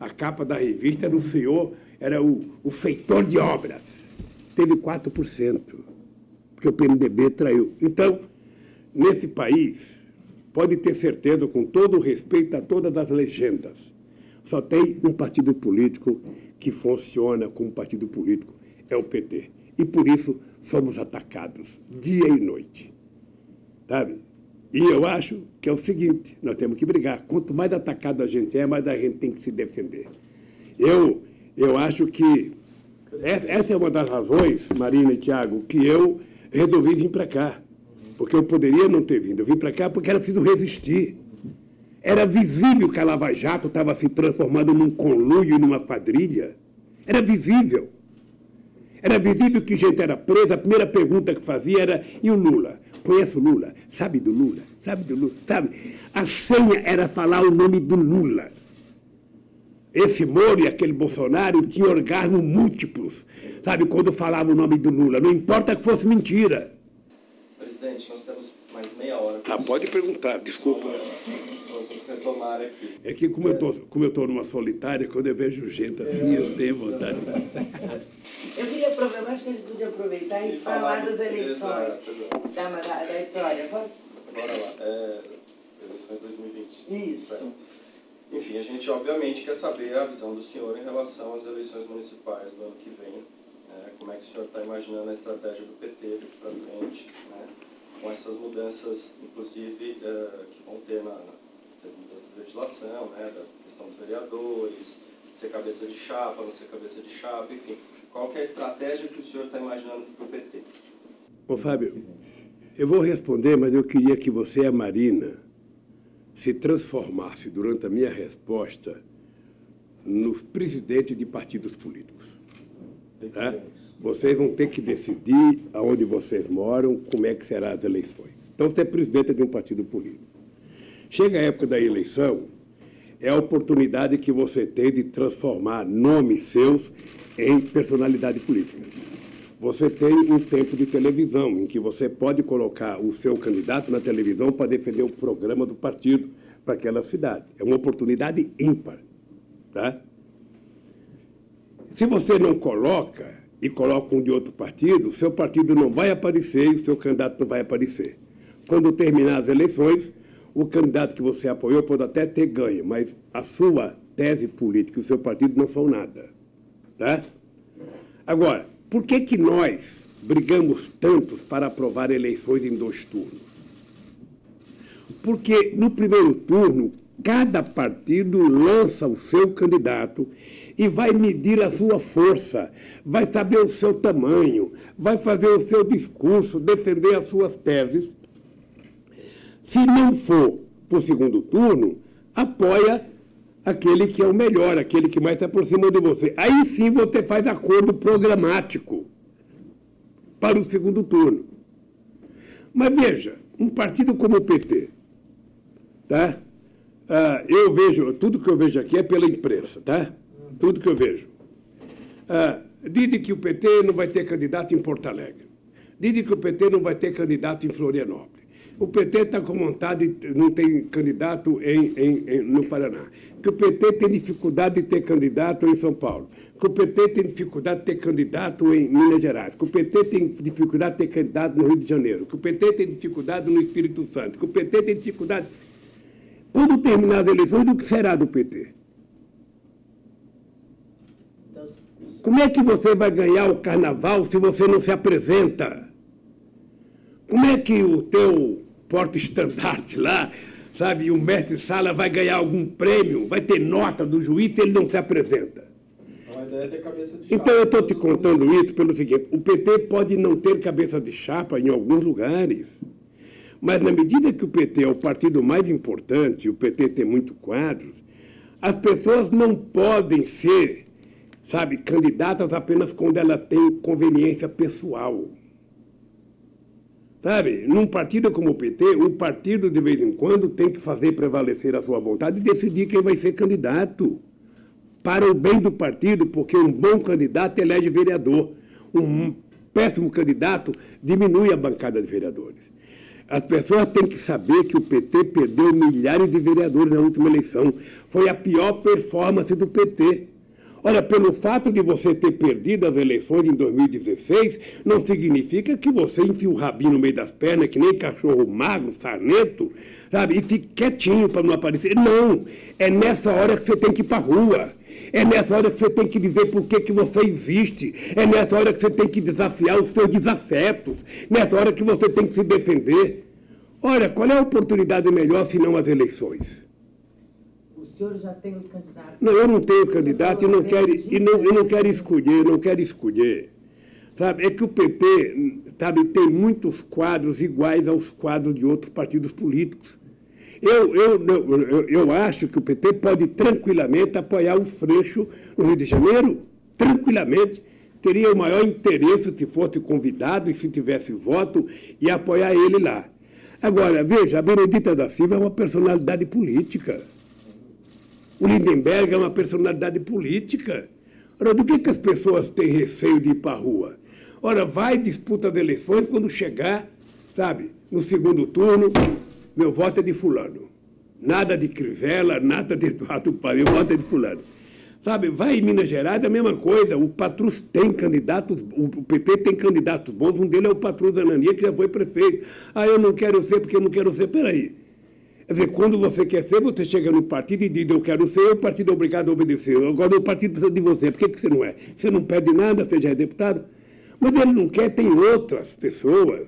a capa da revista era o senhor, era o feitor de obras. Teve 4%, porque o PMDB traiu. Então, nesse país, pode ter certeza, com todo o respeito a todas as legendas, só tem um partido político que funciona como partido político, é o PT. E por isso somos atacados dia e noite. Sabe? E eu acho que é o seguinte, nós temos que brigar. Quanto mais atacado a gente é, mais a gente tem que se defender. Eu acho que essa é uma das razões, Marina e Tiago, que eu resolvi vir para cá. Porque eu poderia não ter vindo. Eu vim para cá porque era preciso resistir. Era visível que a Lava Jato estava se transformando num conluio e numa quadrilha. Era visível. Era visível que gente era presa, a primeira pergunta que fazia era: e o Lula? Conhece o Lula? Sabe do Lula? Sabe do Lula? Sabe? A senha era falar o nome do Lula. Esse Moro e aquele Bolsonaro tinham orgasmos múltiplos, sabe, quando falava o nome do Lula. Não importa que fosse mentira. Presidente, nós temos mais meia hora. Pode perguntar, desculpa. Vamos retomar aqui. É que como eu estou numa solitária, quando eu vejo gente assim, eu tenho vontade. Eu queria aproveitar, acho que a gente podia aproveitar e falar das eleições Exato. da história. Pode? Bora lá. Eleições 2020. Isso. Enfim, a gente obviamente quer saber a visão do senhor em relação às eleições municipais do ano que vem. Como é que o senhor está imaginando a estratégia do PT daqui para frente, né? Com essas mudanças, inclusive, que vão ter na mudança de legislação, né? Da questão dos vereadores, ser cabeça de chapa, não ser cabeça de chapa, enfim. Qual que é a estratégia que o senhor está imaginando para o PT? Ô, Fábio, eu vou responder, mas eu queria que você e a Marina se transformasse, durante a minha resposta, nos presidentes de partidos políticos. Tá? Vocês vão ter que decidir aonde vocês moram, como é que serão as eleições. Então, você é presidente de um partido político. Chega a época da eleição, é a oportunidade que você tem de transformar nomes seus em personalidade política. Você tem um tempo de televisão em que você pode colocar o seu candidato na televisão para defender o programa do partido para aquela cidade. É uma oportunidade ímpar. Tá? Se você não coloca e coloca um de outro partido, o seu partido não vai aparecer e o seu candidato não vai aparecer. Quando terminar as eleições, o candidato que você apoiou pode até ter ganho, mas a sua tese política e o seu partido não são nada. Tá? Agora, por que nós brigamos tantos para aprovar eleições em 2 turnos? Porque no primeiro turno, cada partido lança o seu candidato e vai medir a sua força, vai saber o seu tamanho, vai fazer o seu discurso, defender as suas teses. Se não for para o segundo turno, apoia aquele que é o melhor, aquele que mais se aproxima de você. Aí sim você faz acordo programático para o segundo turno. Mas veja, um partido como o PT, tá? Eu vejo, tudo que eu vejo aqui é pela imprensa, tá? Tudo que eu vejo. Dizem que o PT não vai ter candidato em Porto Alegre. Dizem que o PT não vai ter candidato em Florianópolis. O PT está com vontade, não tem candidato no Paraná. Que o PT tem dificuldade de ter candidato em São Paulo. Que o PT tem dificuldade de ter candidato em Minas Gerais. Que o PT tem dificuldade de ter candidato no Rio de Janeiro. Que o PT tem dificuldade no Espírito Santo. Que o PT tem dificuldade... Quando terminar as eleições, o que será do PT? Como é que você vai ganhar o carnaval se você não se apresenta? Como é que o teu porta-estandarte lá, sabe, o mestre-sala vai ganhar algum prêmio, vai ter nota do juiz se ele não se apresenta? A ideia é ter cabeça de chapa. Então eu estou te contando isso pelo seguinte: o PT pode não ter cabeça de chapa em alguns lugares, mas na medida que o PT é o partido mais importante, o PT tem muitos quadros, as pessoas não podem ser, sabe, candidatas apenas quando ela tem conveniência pessoal. Sabe, num partido como o PT, o partido, de vez em quando, tem que fazer prevalecer a sua vontade e decidir quem vai ser candidato. Para o bem do partido, porque um bom candidato elege vereador. Um péssimo candidato diminui a bancada de vereadores. As pessoas têm que saber que o PT perdeu milhares de vereadores na última eleição. Foi a pior performance do PT. Olha, pelo fato de você ter perdido as eleições em 2016, não significa que você enfie o rabinho no meio das pernas, que nem cachorro magro, sarnento, sabe, e fique quietinho para não aparecer. Não, é nessa hora que você tem que ir para a rua. É nessa hora que você tem que dizer por que você existe. É nessa hora que você tem que desafiar os seus desafetos. Nessa hora que você tem que se defender. Olha, qual é a oportunidade melhor se não as eleições? O senhor já tem os candidatos? Não, eu não tenho candidato e não quero escolher. Sabe, é que o PT, sabe, tem muitos quadros iguais aos quadros de outros partidos políticos. Eu acho que o PT pode tranquilamente apoiar o Freixo no Rio de Janeiro. tranquilamente, teria o maior interesse se fosse convidado e se tivesse voto e apoiar ele lá. Agora, veja, a Benedita da Silva é uma personalidade política. O Lindenberg é uma personalidade política. Ora, do que as pessoas têm receio de ir para a rua? Ora, vai, disputa as eleições, quando chegar, sabe, no segundo turno, meu voto é de fulano. Nada de Crivella, nada de Eduardo Paes, meu voto é de fulano. Sabe, vai em Minas Gerais, é a mesma coisa. O Patrus tem candidatos, o PT tem candidatos bons, um deles é o Patrus Anania, que já foi prefeito. Ah, eu não quero ser porque eu não quero ser. Peraí. Quer dizer, quando você quer ser, você chega no partido e diz, eu quero ser, o partido é obrigado a obedecer. Agora o partido precisa de você, por que você não é? Você não pede nada, você já é deputado. Mas ele não quer, tem outras pessoas.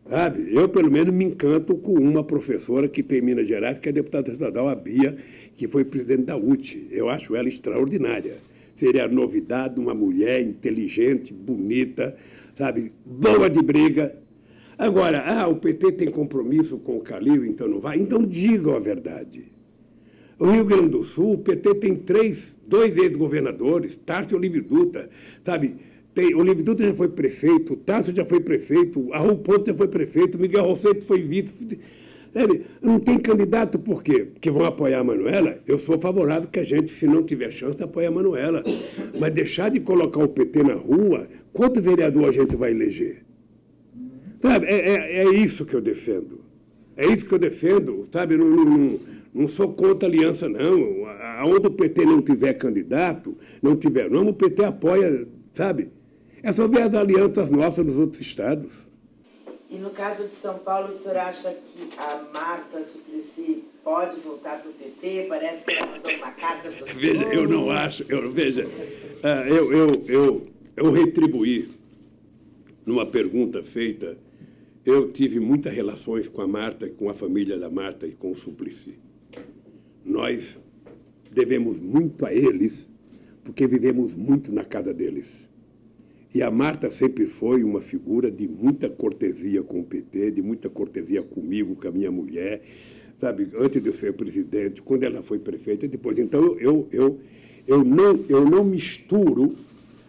Sabe? Eu, pelo menos, me encanto com uma professora que tem em Minas Gerais, que é deputada estadual, a Bia, que foi presidente da UTE. Eu acho ela extraordinária. Seria a novidade, uma mulher inteligente, bonita, sabe, boa de briga. Agora, o PT tem compromisso com o Calil, então não vai? Então digam a verdade. O Rio Grande do Sul, o PT tem dois ex-governadores, Tarso e Olívio Dutra, sabe? Olívio Dutra já foi prefeito, Tarso já foi prefeito, Raul Pontes já foi prefeito, Miguel Rosseto foi vice. Sabe? Não tem candidato por quê? Porque vão apoiar a Manuela? Eu sou favorável que a gente, se não tiver chance, apoie a Manuela. Mas deixar de colocar o PT na rua, quanto vereador a gente vai eleger? Sabe? É isso que eu defendo. É isso que eu defendo, sabe? Não sou contra a aliança, não. Aonde o PT não tiver candidato, não tiver nome, o PT apoia, sabe? É só ver as alianças nossas nos outros estados. E no caso de São Paulo, o senhor acha que a Marta Suplicy pode voltar para o PT? Parece que ela mandou uma carta para o senhor. Veja, eu não acho. Eu retribuí numa pergunta feita. Eu tive muitas relações com a Marta, com a família da Marta e com o Suplicy. Nós devemos muito a eles, porque vivemos muito na casa deles. E a Marta sempre foi uma figura de muita cortesia com o PT, de muita cortesia comigo, com a minha mulher, sabe? Antes de eu ser presidente, quando ela foi prefeita, depois. Então, eu não misturo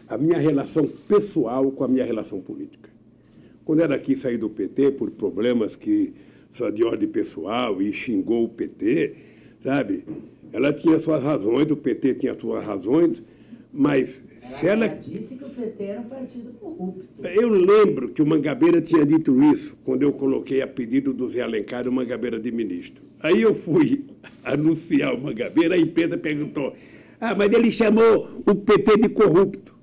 a minha relação pessoal com a minha relação política. Quando ela quis sair do PT por problemas de ordem pessoal e xingou o PT, sabe? Ela tinha suas razões, o PT tinha suas razões, mas ela disse que o PT era um partido corrupto. Eu lembro que o Mangabeira tinha dito isso quando eu coloquei a pedido do Zé Alencar o Mangabeira de ministro. Aí eu fui anunciar o Mangabeira, a empresa perguntou, mas ele chamou o PT de corrupto.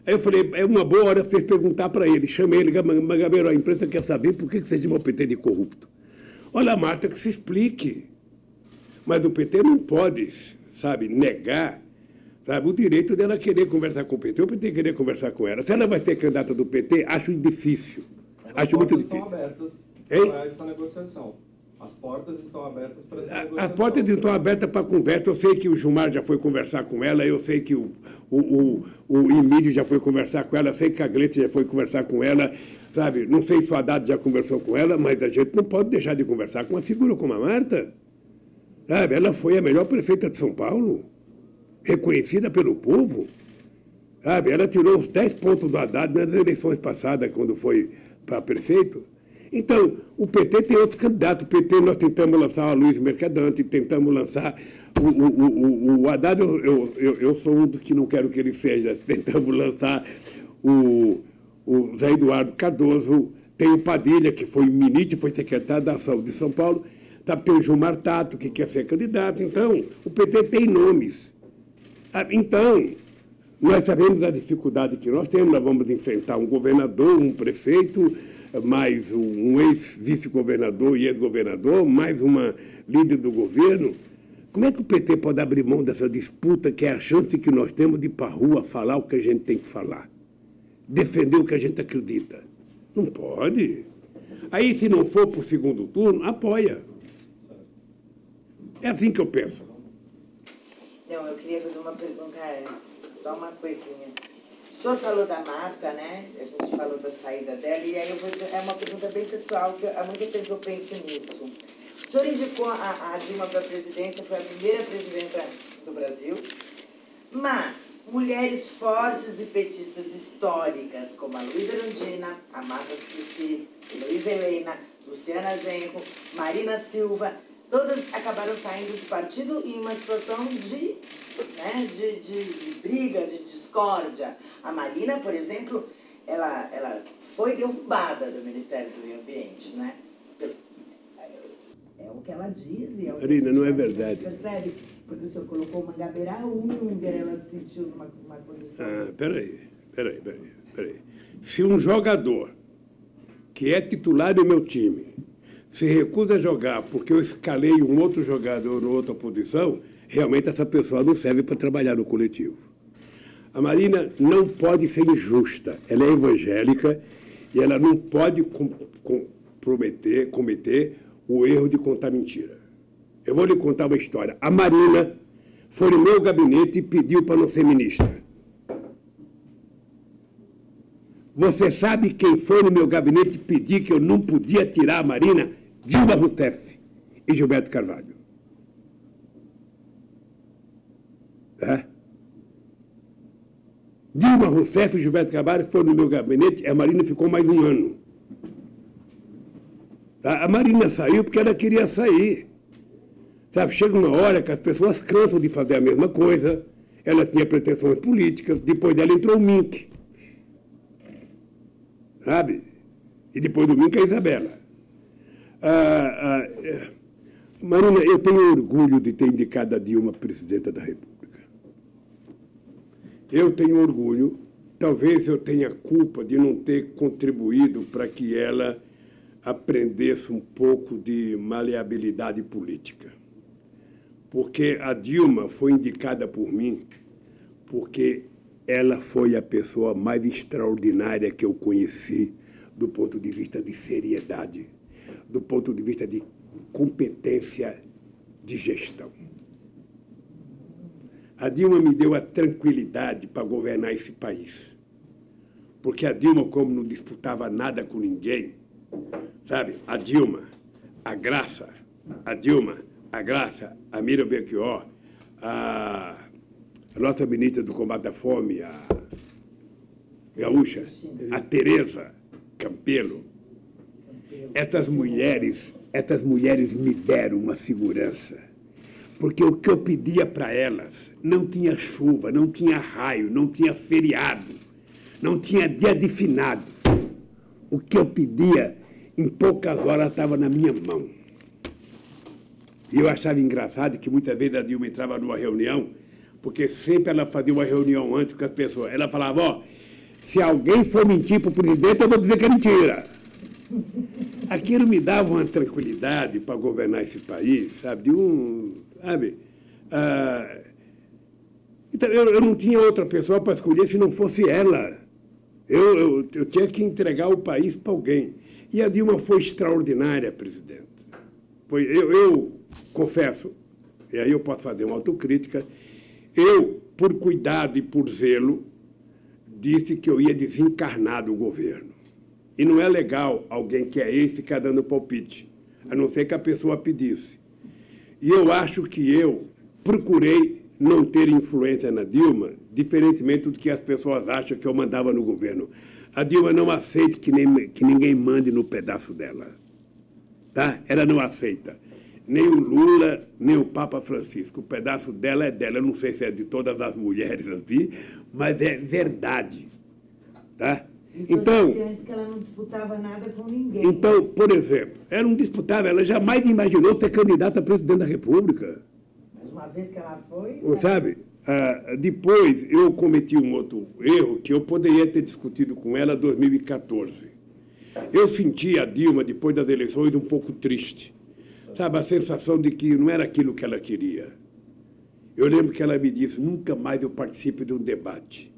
Aí eu falei, é uma boa hora vocês perguntar para ele. Chamei ele, Mangabeira, a imprensa quer saber por que você chama o PT de corrupto. Olha, Marta, que se explique. Mas o PT não pode, sabe, negar, sabe, o direito dela querer conversar com o PT, o PT querer conversar com ela. Se ela vai ser candidata do PT, acho difícil. Acho muito difícil. As portas estão abertas para essa negociação. As portas estão abertas para essa negociação. As portas estão abertas para conversa. Eu sei que o Gilmar já foi conversar com ela, eu sei que o Emílio já foi conversar com ela, eu sei que a Glete já foi conversar com ela, sabe? Não sei se o Haddad já conversou com ela, mas a gente não pode deixar de conversar com uma figura como a Marta. Sabe? Ela foi a melhor prefeita de São Paulo, reconhecida pelo povo. Sabe? Ela tirou os 10 pontos do Haddad nas eleições passadas, quando foi para prefeito. Então, o PT tem outros candidatos. O PT, nós tentamos lançar o Luiz Mercadante, tentamos lançar o Haddad, eu sou um dos que não quero que ele seja. Tentamos lançar o Zé Eduardo Cardoso, tem o Padilha, que foi ministro, foi secretário da Saúde de São Paulo, tem o Gilmar Tato, que quer ser candidato. Então, o PT tem nomes. Então, nós sabemos a dificuldade que nós temos, nós vamos enfrentar um governador, um prefeito, mais um ex-vice-governador e ex-governador, mais uma líder do governo. Como é que o PT pode abrir mão dessa disputa, que é a chance que nós temos de ir para a rua falar o que a gente tem que falar? Defender o que a gente acredita? Não pode. Aí, se não for para o segundo turno, apoia. É assim que eu penso. Não, eu queria fazer uma pergunta antes, só uma coisinha. O senhor falou da Marta, né? A gente falou da saída dela, e aí eu vou dizer, é uma pergunta bem pessoal, que há muito tempo eu penso nisso. O senhor indicou a Dilma para a presidência, foi a primeira presidenta do Brasil. Mas mulheres fortes e petistas históricas, como a Luísa Erundina, a Marta Suplicy, Luísa Helena, Luciana Genro, Marina Silva, todas acabaram saindo do partido em uma situação de briga, de discórdia. A Marina, por exemplo, ela foi derrubada do Ministério do Meio Ambiente, né? É o que ela diz e é o que Marina, não é verdade. Percebe? Porque o senhor colocou Mangabeira húngara, ela se sentiu numa condição... Ah, peraí. Se um jogador que é titular do meu time se recusa a jogar porque eu escalei um outro jogador em outra posição, realmente essa pessoa não serve para trabalhar no coletivo. A Marina não pode ser injusta. Ela é evangélica e ela não pode cometer o erro de contar mentira. Eu vou lhe contar uma história. A Marina foi no meu gabinete e pediu para não ser ministra. Você sabe quem foi no meu gabinete pedir que eu não podia tirar a Marina? Dilma Rousseff e Gilberto Carvalho. Dilma Rousseff e Gilberto Carvalho foram no meu gabinete e a Marina ficou mais um ano. A Marina saiu porque ela queria sair. Sabe, chega uma hora que as pessoas cansam de fazer a mesma coisa. Ela tinha pretensões políticas, depois dela entrou o Mink. Sabe? E depois do Mink a Isabela. Marina, eu tenho orgulho de ter indicado a Dilma presidenta da República. Eu tenho orgulho, talvez eu tenha culpa de não ter contribuído para que ela aprendesse um pouco de maleabilidade política. Porque a Dilma foi indicada por mim porque ela foi a pessoa mais extraordinária que eu conheci do ponto de vista de seriedade, do ponto de vista de competência de gestão. A Dilma me deu a tranquilidade para governar esse país. Porque a Dilma, como não disputava nada com ninguém, sabe? A Dilma, a Graça, a Miriam Belchior, a nossa ministra do Combate à Fome, a gaúcha, a Tereza Campelo. Essas mulheres me deram uma segurança. Porque o que eu pedia para elas não tinha chuva, não tinha raio, não tinha feriado, não tinha dia de finados. O que eu pedia, em poucas horas, estava na minha mão. E eu achava engraçado que muitas vezes a Dilma entrava numa reunião, porque sempre ela fazia uma reunião antes com as pessoas. Ela falava, ó, se alguém for mentir para o presidente, eu vou dizer que é mentira. Aquilo me dava uma tranquilidade para governar esse país, sabe? Então, eu não tinha outra pessoa para escolher se não fosse ela. Eu tinha que entregar o país para alguém. E a Dilma foi extraordinária, presidente. Eu confesso, e aí eu posso fazer uma autocrítica, eu, por cuidado e por zelo, disse que eu ia desencarnar do governo. E não é legal alguém que é ex ficar dando palpite, a não ser que a pessoa pedisse. E eu acho que eu procurei não ter influência na Dilma, diferentemente do que as pessoas acham que eu mandava no governo. A Dilma não aceita que ninguém mande no pedaço dela. Tá? Ela não aceita. Nem o Lula, nem o Papa Francisco. O pedaço dela é dela. Eu não sei se é de todas as mulheres assim, mas é verdade. Tá? Então, antes que ela não disputava nada com ninguém. Então, por exemplo, ela não disputava, ela jamais imaginou ser candidata a presidente da República. Mas uma vez que ela foi... Sabe, depois eu cometi um outro erro que eu poderia ter discutido com ela em 2014. Eu senti a Dilma, depois das eleições, um pouco triste. Sabe, a sensação de que não era aquilo que ela queria. Eu lembro que ela me disse, nunca mais eu participo de um debate.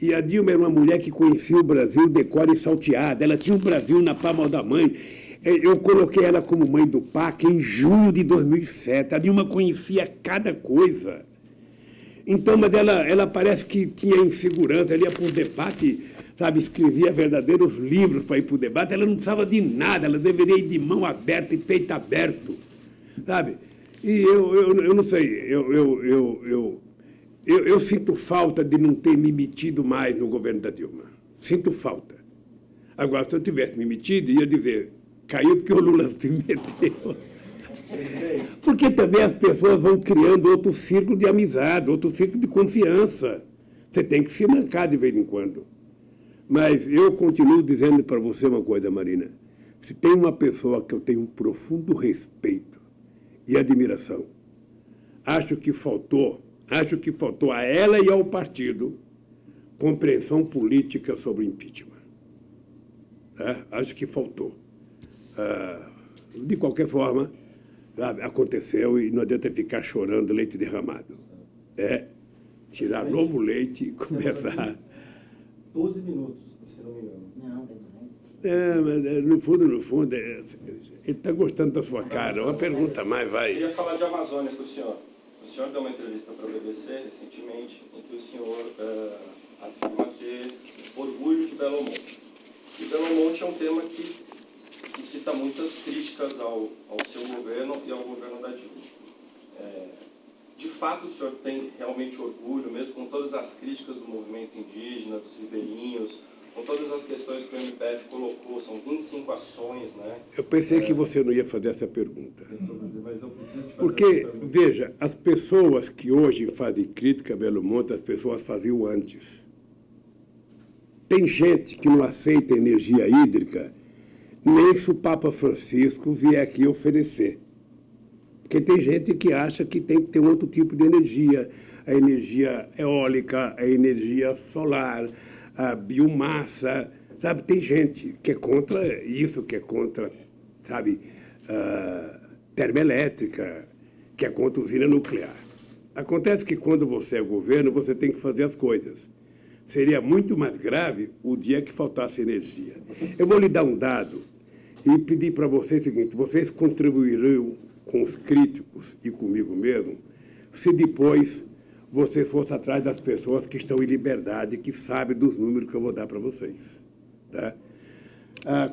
E a Dilma era uma mulher que conhecia o Brasil de cor e salteada. Ela tinha o Brasil na palma da mãe. Eu coloquei ela como mãe do PAC em junho de 2007. A Dilma conhecia cada coisa. Então, mas ela parece que tinha insegurança. Ela ia para o debate, sabe, escrevia verdadeiros livros para ir para o debate. Ela não precisava de nada. Ela deveria ir de mão aberta e peito aberto, sabe? E eu não sei, eu sinto falta de não ter me metido mais no governo da Dilma. Sinto falta. Agora, se eu tivesse me metido, ia dizer, caiu porque o Lula se meteu. Porque também as pessoas vão criando outro círculo de amizade, outro círculo de confiança. Você tem que se mancar de vez em quando. Mas eu continuo dizendo para você uma coisa, Marina. Se tem uma pessoa que eu tenho um profundo respeito e admiração, acho que faltou a ela e ao partido compreensão política sobre o impeachment. Acho que faltou. De qualquer forma, aconteceu e não adianta ficar chorando leite derramado. Tirar novo leite e começar... 12 minutos, se não me engano. Não, tem mais. Mas no fundo, ele está gostando da sua cara. Uma pergunta mais, vai. Eu queria falar de Amazônia com o senhor. O senhor deu uma entrevista para a BBC recentemente, em que o senhor afirma ter orgulho de Belo Monte. E Belo Monte é um tema que suscita muitas críticas ao seu governo e ao governo da Dilma. De fato, o senhor tem realmente orgulho, mesmo com todas as críticas do movimento indígena, dos ribeirinhos, com todas as questões que o MPF colocou, são 25 ações, né? Eu pensei que você não ia fazer essa pergunta. Mas eu preciso te fazer Porque, essa pergunta. veja, as pessoas que hoje fazem crítica a Belo Monte, as pessoas faziam antes. Tem gente que não aceita energia hídrica, nem se o Papa Francisco vier aqui oferecer. Porque tem gente que acha que tem que ter um outro tipo de energia, a energia eólica, a energia solar, a biomassa, sabe? Tem gente que é contra isso, que é contra, sabe, termoelétrica, que é contra usina nuclear. Acontece que quando você é governo, você tem que fazer as coisas. Seria muito mais grave o dia que faltasse energia. Eu vou lhe dar um dado e pedir para vocês o seguinte, vocês contribuirão com os críticos e comigo mesmo, se depois você fosse atrás das pessoas que estão em liberdade, que sabem dos números que eu vou dar para vocês. Tá?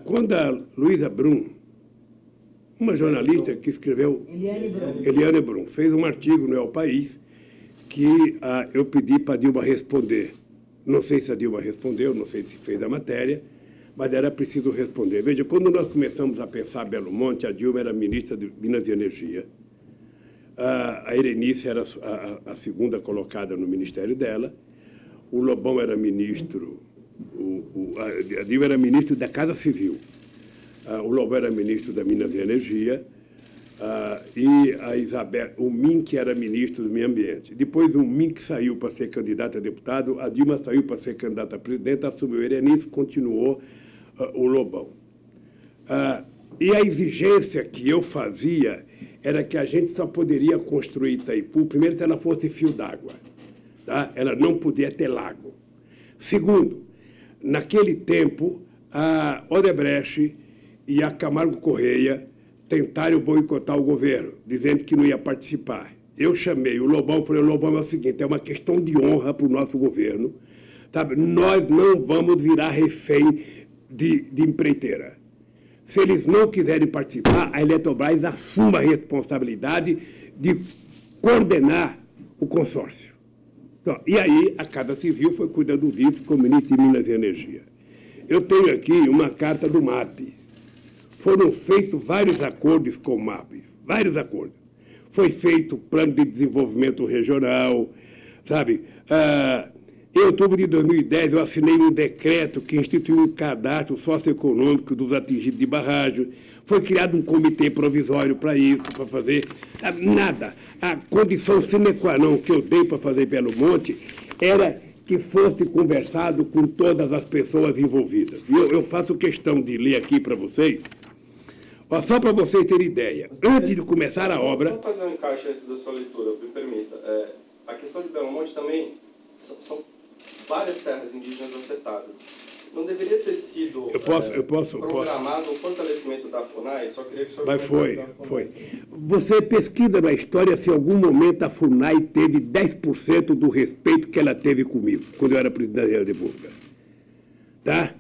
Quando a Luísa Brum, uma jornalista que escreveu... Eliane Brum, fez um artigo no El País que eu pedi para a Dilma responder. Não sei se a Dilma respondeu, não sei se fez a matéria, mas era preciso responder. Veja, quando nós começamos a pensar Belo Monte, a Dilma era ministra de Minas e Energia. A Erenice era a segunda colocada no ministério dela. O Lobão era ministro... a Dilma era ministro da Casa Civil. O Lobão era ministro da Minas e Energia. E a Isabel, o Mink era ministro do Meio Ambiente. Depois o Mink saiu para ser candidato a deputado, a Dilma saiu para ser candidata a presidente, assumiu a Erenice, continuou o Lobão. E a exigência que eu fazia era que a gente só poderia construir Itaipu, primeiro, se ela fosse fio d'água. Tá? Ela não podia ter lago. Segundo, naquele tempo, a Odebrecht e a Camargo Correia tentaram boicotar o governo, dizendo que não ia participar. Eu chamei o Lobão, falei, Lobão, é o seguinte, é uma questão de honra para o nosso governo, sabe? Nós não vamos virar refém de empreiteira. Se eles não quiserem participar, a Eletrobras assuma a responsabilidade de coordenar o consórcio. Então, e aí a Casa Civil foi cuidando disso com o ministro de Minas e Energia. Eu tenho aqui uma carta do MAP. Foram feitos vários acordos com o MAP, vários acordos. Foi feito o plano de desenvolvimento regional, sabe? Em outubro de 2010, eu assinei um decreto que instituiu um cadastro socioeconômico dos atingidos de barragem. Foi criado um comitê provisório para isso, para fazer nada. A condição sine qua non que eu dei para fazer Belo Monte era que fosse conversado com todas as pessoas envolvidas. E eu faço questão de ler aqui para vocês, só para vocês terem ideia. Antes de começar a obra... Só fazer um encaixe antes da sua leitura, me permita. A questão de Belo Monte também são várias terras indígenas afetadas. Não deveria ter sido programado o fortalecimento da FUNAI? Só queria que o senhor... Mas foi. Você pesquisa na história se em algum momento a FUNAI teve 10% do respeito que ela teve comigo, quando eu era presidente da República. Tá?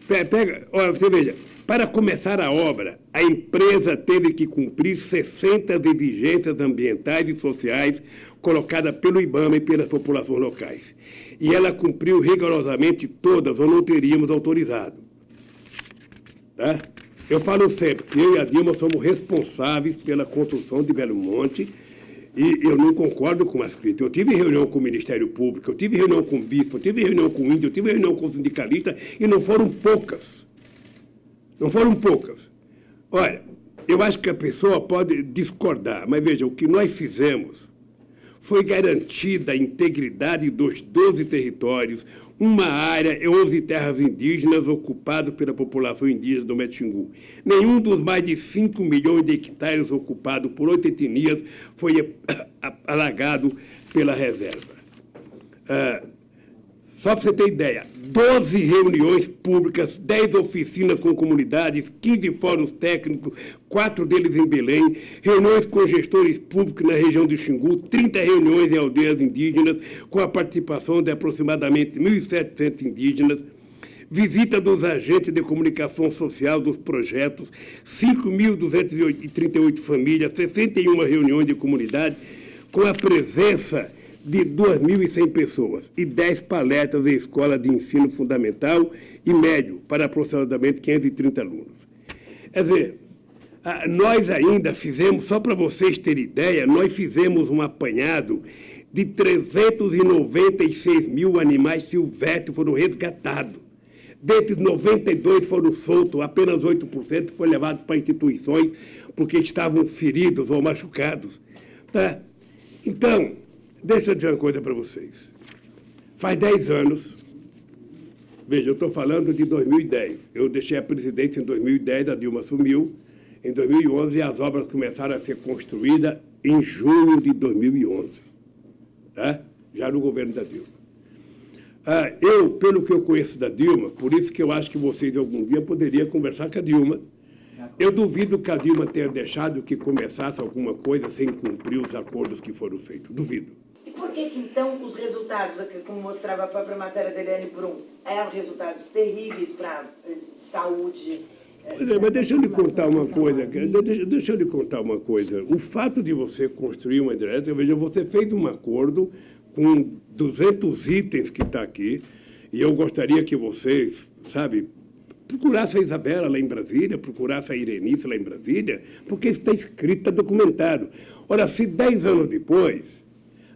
Pega, olha, você veja, Para começar a obra, a empresa teve que cumprir 60 exigências ambientais e sociais colocadas pelo IBAMA e pelas populações locais. E ela cumpriu rigorosamente todas, ou não teríamos autorizado. Tá? Eu falo sempre que eu e a Dilma somos responsáveis pela construção de Belo Monte, e eu não concordo com as críticas. Eu tive reunião com o Ministério Público, eu tive reunião com o bispo, eu tive reunião com o índio, eu tive reunião com o sindicalista, e não foram poucas. Não foram poucas. Olha, eu acho que a pessoa pode discordar, mas veja, o que nós fizemos foi garantida a integridade dos 12 territórios, uma área e 11 terras indígenas ocupadas pela população indígena do Metingu. Nenhum dos mais de 5 milhões de hectares ocupados por 8 etnias foi alagado pela reserva. Só para você ter ideia, 12 reuniões públicas, 10 oficinas com comunidades, 15 fóruns técnicos, 4 deles em Belém, reuniões com gestores públicos na região do Xingu, 30 reuniões em aldeias indígenas, com a participação de aproximadamente 1.700 indígenas, visita dos agentes de comunicação social dos projetos, 5.238 famílias, 61 reuniões de comunidade, com a presença de 2.100 pessoas e 10 palestras em escola de ensino fundamental e médio para aproximadamente 530 alunos. Quer dizer, nós ainda fizemos, só para vocês terem ideia, nós fizemos um apanhado de 396 mil animais silvestres foram resgatados. Desses 92 foram soltos, apenas 8% foi levado para instituições porque estavam feridos ou machucados. Tá? Então, deixa eu dizer uma coisa para vocês. Faz 10 anos, veja, eu estou falando de 2010. Eu deixei a presidência em 2010, a Dilma assumiu. Em 2011, as obras começaram a ser construídas em junho de 2011, tá? Já no governo da Dilma. Eu, pelo que eu conheço da Dilma, por isso que eu acho que vocês algum dia poderiam conversar com a Dilma. Eu duvido que a Dilma tenha deixado que começasse alguma coisa sem cumprir os acordos que foram feitos. Duvido. E por que então os resultados, como mostrava a própria matéria da Eliane Brum, eram resultados terríveis para saúde? Mas deixa eu lhe contar uma coisa. Deixa eu lhe contar uma coisa. O fato de você construir uma hidrelétrica, veja, você fez um acordo com 200 itens que está aqui, e eu gostaria que vocês, sabe, procurassem a Isabela lá em Brasília, procurassem a Irenice lá em Brasília, porque isso está escrito, está documentado. Ora, se 10 anos depois,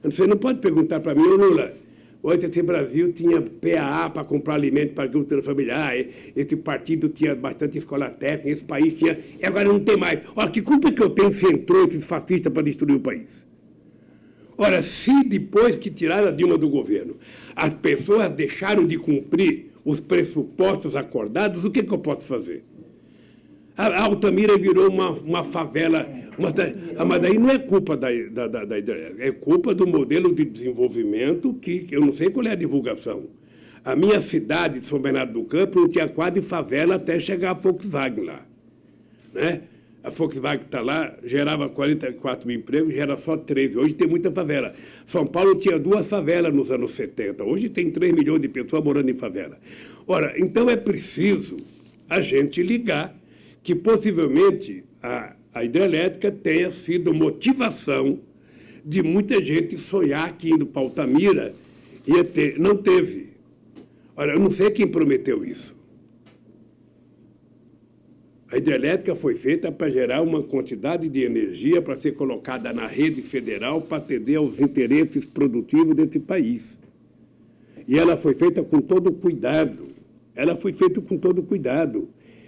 você não pode perguntar para mim, Lula, hoje esse Brasil tinha PAA para comprar alimento para a agricultura familiar, esse partido tinha bastante escola técnica, esse país tinha, e agora não tem mais. Ora, que culpa que eu tenho se entrou esses fascistas para destruir o país? Ora, se depois que tiraram a Dilma do governo, as pessoas deixaram de cumprir os pressupostos acordados, o que eu posso fazer? A Altamira virou uma favela, mas daí não é culpa da é culpa do modelo de desenvolvimento que eu não sei qual é a divulgação. A minha cidade de São Bernardo do Campo não tinha quase favela até chegar a Volkswagen lá, né? A Volkswagen está lá, gerava 44 mil empregos, gera só 13. Hoje tem muita favela. São Paulo tinha 2 favelas nos anos 70. Hoje tem 3 milhões de pessoas morando em favela. Ora, então é preciso a gente ligar que possivelmente a hidrelétrica tenha sido motivação de muita gente sonhar que indo para Altamira ia ter. Não teve. Ora, eu não sei quem prometeu isso. A hidrelétrica foi feita para gerar uma quantidade de energia para ser colocada na rede federal para atender aos interesses produtivos desse país. E ela foi feita com todo cuidado. Ela foi feita com todo cuidado.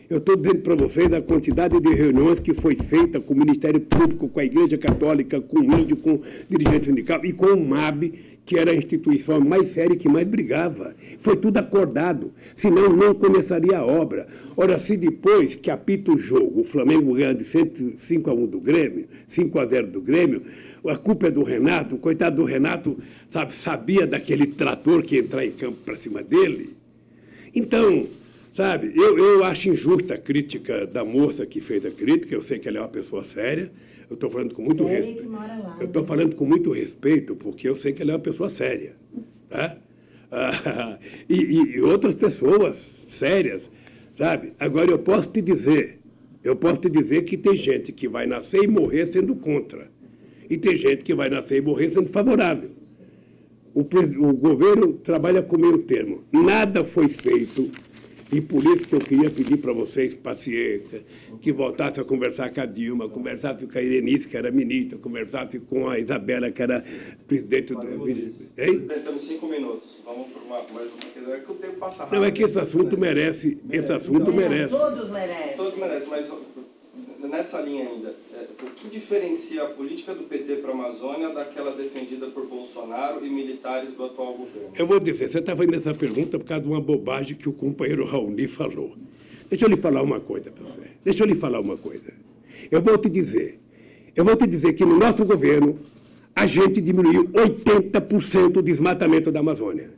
Eu estou dizendo para vocês a quantidade de reuniões que foi feita com o Ministério Público, com a Igreja Católica, com o índio, com o dirigente sindical e com o MAB, que era a instituição mais séria e que mais brigava. Foi tudo acordado, senão não começaria a obra. Ora, se depois que apita o jogo, o Flamengo ganha de 5-1 do Grêmio, 5-0 do Grêmio, a culpa é do Renato, o coitado do Renato, sabe, sabia daquele trator que ia entrar em campo para cima dele. Então, sabe, eu acho injusta a crítica da moça que fez a crítica, eu sei que ela é uma pessoa séria, eu estou falando com muito respeito. Eu estou falando com muito respeito, porque eu sei que ela é uma pessoa séria. Tá? E outras pessoas sérias, sabe? Agora, eu posso te dizer que tem gente que vai nascer e morrer sendo contra. E tem gente que vai nascer e morrer sendo favorável. O governo trabalha com meio termo. Nada foi feito, e por isso que eu queria pedir para vocês paciência, que voltasse a conversar com a Dilma, conversasse com a Irenice, que era ministra, conversasse com a Isabela, que era presidente do... Presidente, temos 5 minutos. Vamos para mais uma questão. É que o tempo passa rápido. Não, é que esse assunto merece. Esse assunto merece. Todos merecem. Todos merecem, mas nessa linha ainda, o que diferencia a política do PT para a Amazônia daquela defendida por Bolsonaro e militares do atual governo? Eu vou dizer, você está fazendo essa pergunta por causa de uma bobagem que o companheiro Raoni falou. Deixa eu lhe falar uma coisa, professor. Deixa eu lhe falar uma coisa. Eu vou te dizer que no nosso governo a gente diminuiu 80% o desmatamento da Amazônia.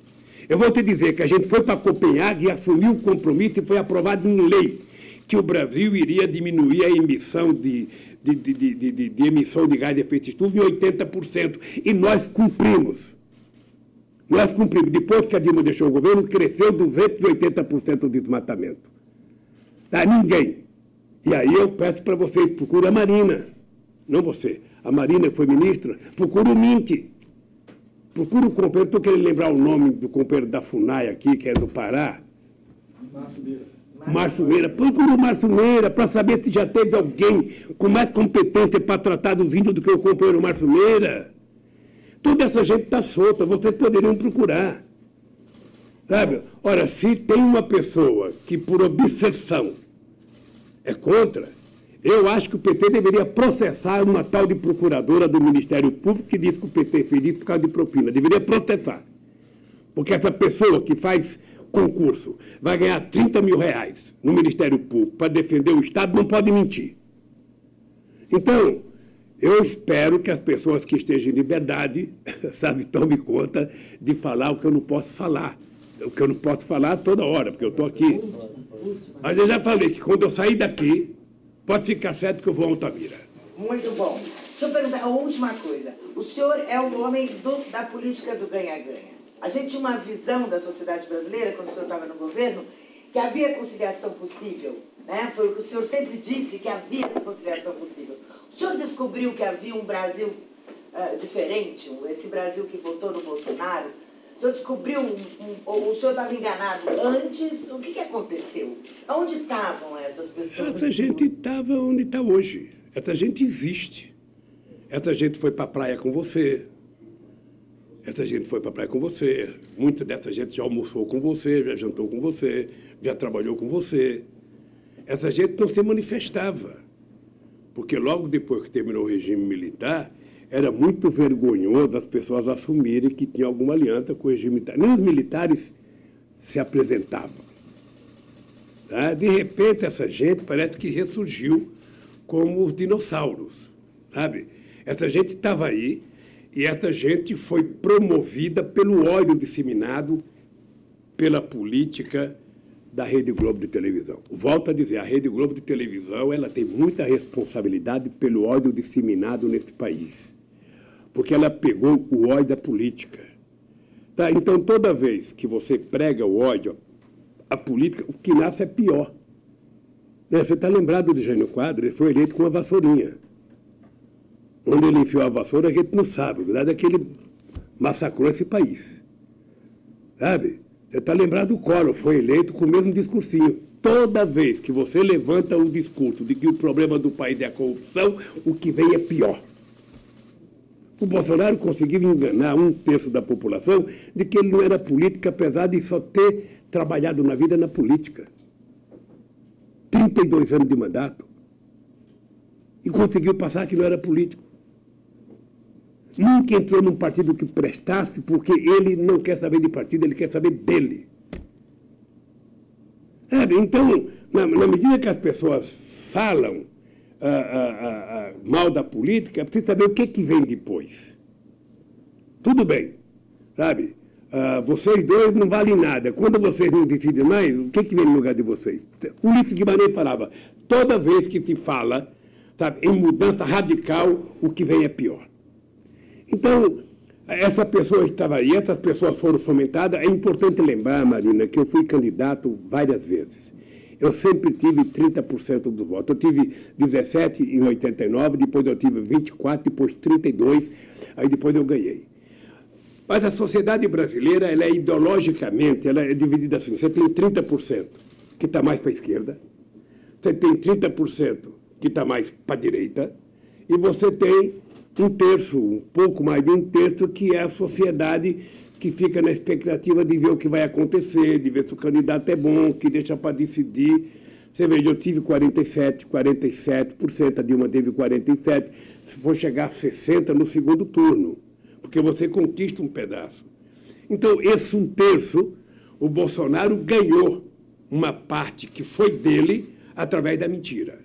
Eu vou te dizer que a gente foi para Copenhague e assumiu o compromisso e foi aprovado em lei que o Brasil iria diminuir a emissão de emissão de gás de efeito estufa em 80%. E nós cumprimos. Nós cumprimos. Depois que a Dilma deixou o governo, cresceu 280% o desmatamento. Tá? Ninguém. E aí eu peço para vocês, procurem a Marina. Não você. A Marina, que foi ministra, procura o Mink. Procura o companheiro, estou querendo lembrar o nome do companheiro da FUNAI aqui, que é do Pará. Márcio Meira. Procura o Márcio Meira para saber se já teve alguém com mais competência para tratar dos índios do que o companheiro Márcio Meira. Toda essa gente está solta, vocês poderiam procurar. Sabe? Ora, se tem uma pessoa que por obsessão é contra, eu acho que o PT deveria processar uma tal de procuradora do Ministério Público que diz que o PT fez isso por causa de propina. Deveria processar. Porque essa pessoa que faz concurso vai ganhar 30 mil reais no Ministério Público para defender o Estado, não pode mentir. Então, eu espero que as pessoas que estejam em liberdade, sabe, tomem conta de falar o que eu não posso falar. O que eu não posso falar toda hora, porque eu estou aqui. Mas eu já falei que quando eu sair daqui, pode ficar certo que eu vou a Altamira. Muito bom. Deixa eu perguntar a última coisa. O senhor é o homem da política do ganha-ganha. A gente tinha uma visão da sociedade brasileira, quando o senhor estava no governo, que havia conciliação possível. Né? Foi o que o senhor sempre disse, que havia essa conciliação possível. O senhor descobriu que havia um Brasil diferente, esse Brasil que votou no Bolsonaro? O senhor descobriu, ou o senhor estava enganado antes? O que aconteceu? Onde estavam essas pessoas? Essa gente estava onde está hoje. Essa gente existe. Essa gente foi para a praia com você. Essa gente foi para a praia com você. Muita dessa gente já almoçou com você, já jantou com você, já trabalhou com você. Essa gente não se manifestava. Porque logo depois que terminou o regime militar, era muito vergonhoso as pessoas assumirem que tinham alguma aliança com o regime militar. Nem os militares se apresentavam. Tá? De repente, essa gente parece que ressurgiu como os dinossauros. Sabe? Essa gente estava aí e essa gente foi promovida pelo ódio disseminado pela política da Rede Globo de televisão. Volto a dizer, a Rede Globo de televisão ela tem muita responsabilidade pelo ódio disseminado nesse país. Porque ela pegou o ódio da política. Tá? Então, toda vez que você prega o ódio, a política, o que nasce é pior. Né? Você está lembrado de Jânio Quadros? Ele foi eleito com uma vassourinha. Onde ele enfiou a vassoura, a gente não sabe. A verdade é que ele massacrou esse país. Sabe? Você está lembrado do Collor, foi eleito com o mesmo discursinho. Toda vez que você levanta o discurso de que o problema do país é a corrupção, o que vem é pior. O Bolsonaro conseguiu enganar 1/3 da população de que ele não era político, apesar de só ter trabalhado na vida na política. 32 anos de mandato. E conseguiu passar que não era político. Nunca entrou num partido que prestasse, porque ele não quer saber de partido, ele quer saber dele. Sabe? Então, na medida que as pessoas falam mal da política, precisa saber o que vem depois. Tudo bem, sabe? Vocês dois não valem nada. Quando vocês não decidem mais, o que vem no lugar de vocês? O Ulisses Guimarães falava, toda vez que se fala, sabe, em mudança radical, o que vem é pior. Então, essa pessoa estava aí, essas pessoas foram fomentadas. É importante lembrar, Marina, que eu fui candidato várias vezes. Eu sempre tive 30% do voto. Eu tive 17 em 89, depois eu tive 24, depois 32, aí depois eu ganhei. Mas a sociedade brasileira, ela é ideologicamente, ela é dividida assim. Você tem 30% que está mais para a esquerda, você tem 30% que está mais para a direita, e você tem um terço, um pouco mais de um terço, que é a sociedade que fica na expectativa de ver o que vai acontecer, de ver se o candidato é bom, que deixa para decidir. Você veja, eu tive 47%, a Dilma teve 47%, se for chegar a 60% no segundo turno, porque você conquista um pedaço. Então, esse um terço, o Bolsonaro ganhou uma parte que foi dele através da mentira,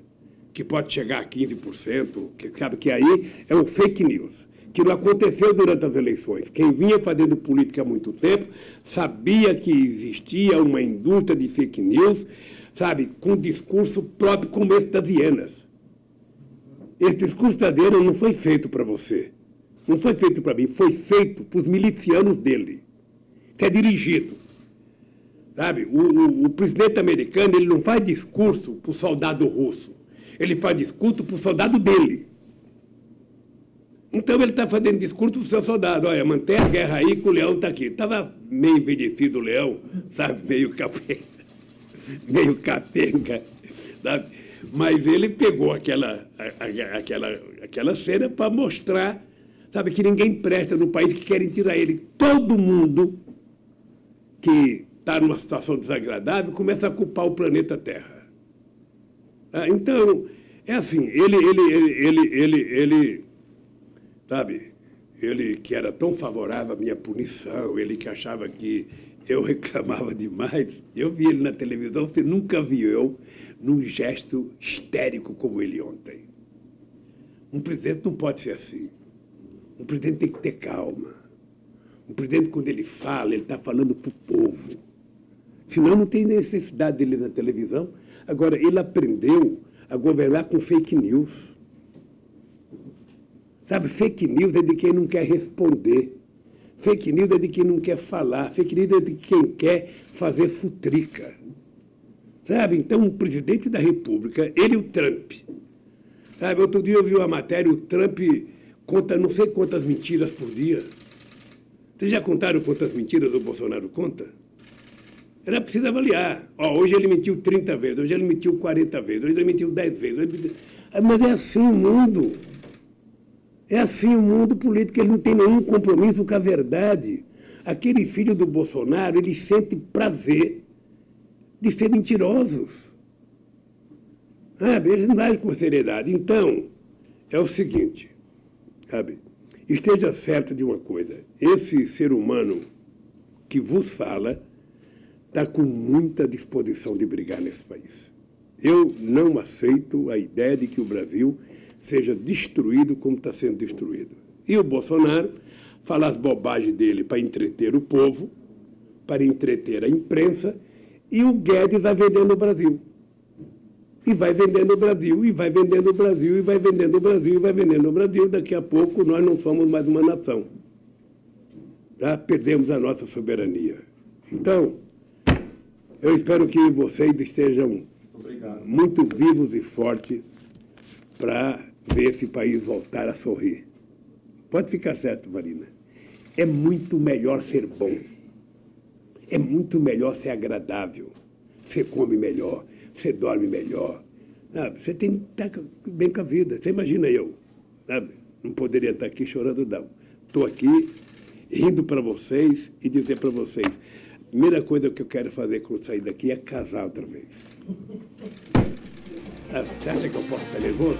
que pode chegar a 15%, que aí é um fake news, que não aconteceu durante as eleições. Quem vinha fazendo política há muito tempo sabia que existia uma indústria de fake news, sabe, com discurso próprio como esse das hienas. Esse discurso das hienas não foi feito para você, não foi feito para mim, foi feito para os milicianos dele. Isso é dirigido. Sabe, o presidente americano, ele não faz discurso para o soldado russo, ele faz discurso para o soldado dele. Então ele está fazendo discurso para o seu soldado. Olha, mantém a guerra aí que o leão está aqui. Estava meio envelhecido o leão, sabe, meio capenga, sabe? Mas ele pegou aquela cena para mostrar, sabe, que ninguém presta no país, que querem tirar ele. Todo mundo que está numa situação desagradável começa a culpar o planeta Terra. Então, é assim, sabe, ele que era tão favorável à minha punição, ele que achava que eu reclamava demais, eu vi ele na televisão, você nunca viu eu num gesto histérico como ele ontem. Um presidente não pode ser assim. Um presidente tem que ter calma. Um presidente, quando ele fala, ele está falando para o povo. Senão não tem necessidade dele na televisão. Agora, ele aprendeu a governar com fake news. Sabe, fake news é de quem não quer responder. Fake news é de quem não quer falar. Fake news é de quem quer fazer futrica. Sabe, então, o presidente da República, ele e o Trump. Sabe, outro dia eu vi uma matéria, o Trump conta não sei quantas mentiras por dia. Vocês já contaram quantas mentiras o Bolsonaro conta? Era preciso avaliar. Hoje ele mentiu 30 vezes, hoje ele mentiu 40 vezes, hoje ele mentiu 10 vezes. Mas é assim o mundo. É assim o mundo político, ele não tem nenhum compromisso com a verdade. Aquele filho do Bolsonaro, ele sente prazer de ser mentirosos. Sabe? Eles não agem com seriedade. Então, é o seguinte, sabe? Esteja certo de uma coisa, esse ser humano que vos fala está com muita disposição de brigar nesse país. Eu não aceito a ideia de que o Brasil seja destruído como está sendo destruído. E o Bolsonaro fala as bobagens dele para entreter o povo, para entreter a imprensa, e o Guedes vai vendendo o Brasil. E vai vendendo o Brasil, e vai vendendo o Brasil, e vai vendendo o Brasil, e vai vendendo o Brasil. Daqui a pouco nós não somos mais uma nação. Tá? Perdemos a nossa soberania. Então, eu espero que vocês estejam muito vivos e fortes para ver esse país voltar a sorrir. Pode ficar certo, Marina. É muito melhor ser bom. É muito melhor ser agradável. Você come melhor, você dorme melhor. Sabe? Você tem que estar bem com a vida. Você imagina eu. Sabe? Não poderia estar aqui chorando, não. Estou aqui rindo para vocês e dizer para vocês, a primeira coisa que eu quero fazer quando sair daqui é casar outra vez. Sabe? Você acha que eu posso estar nervoso?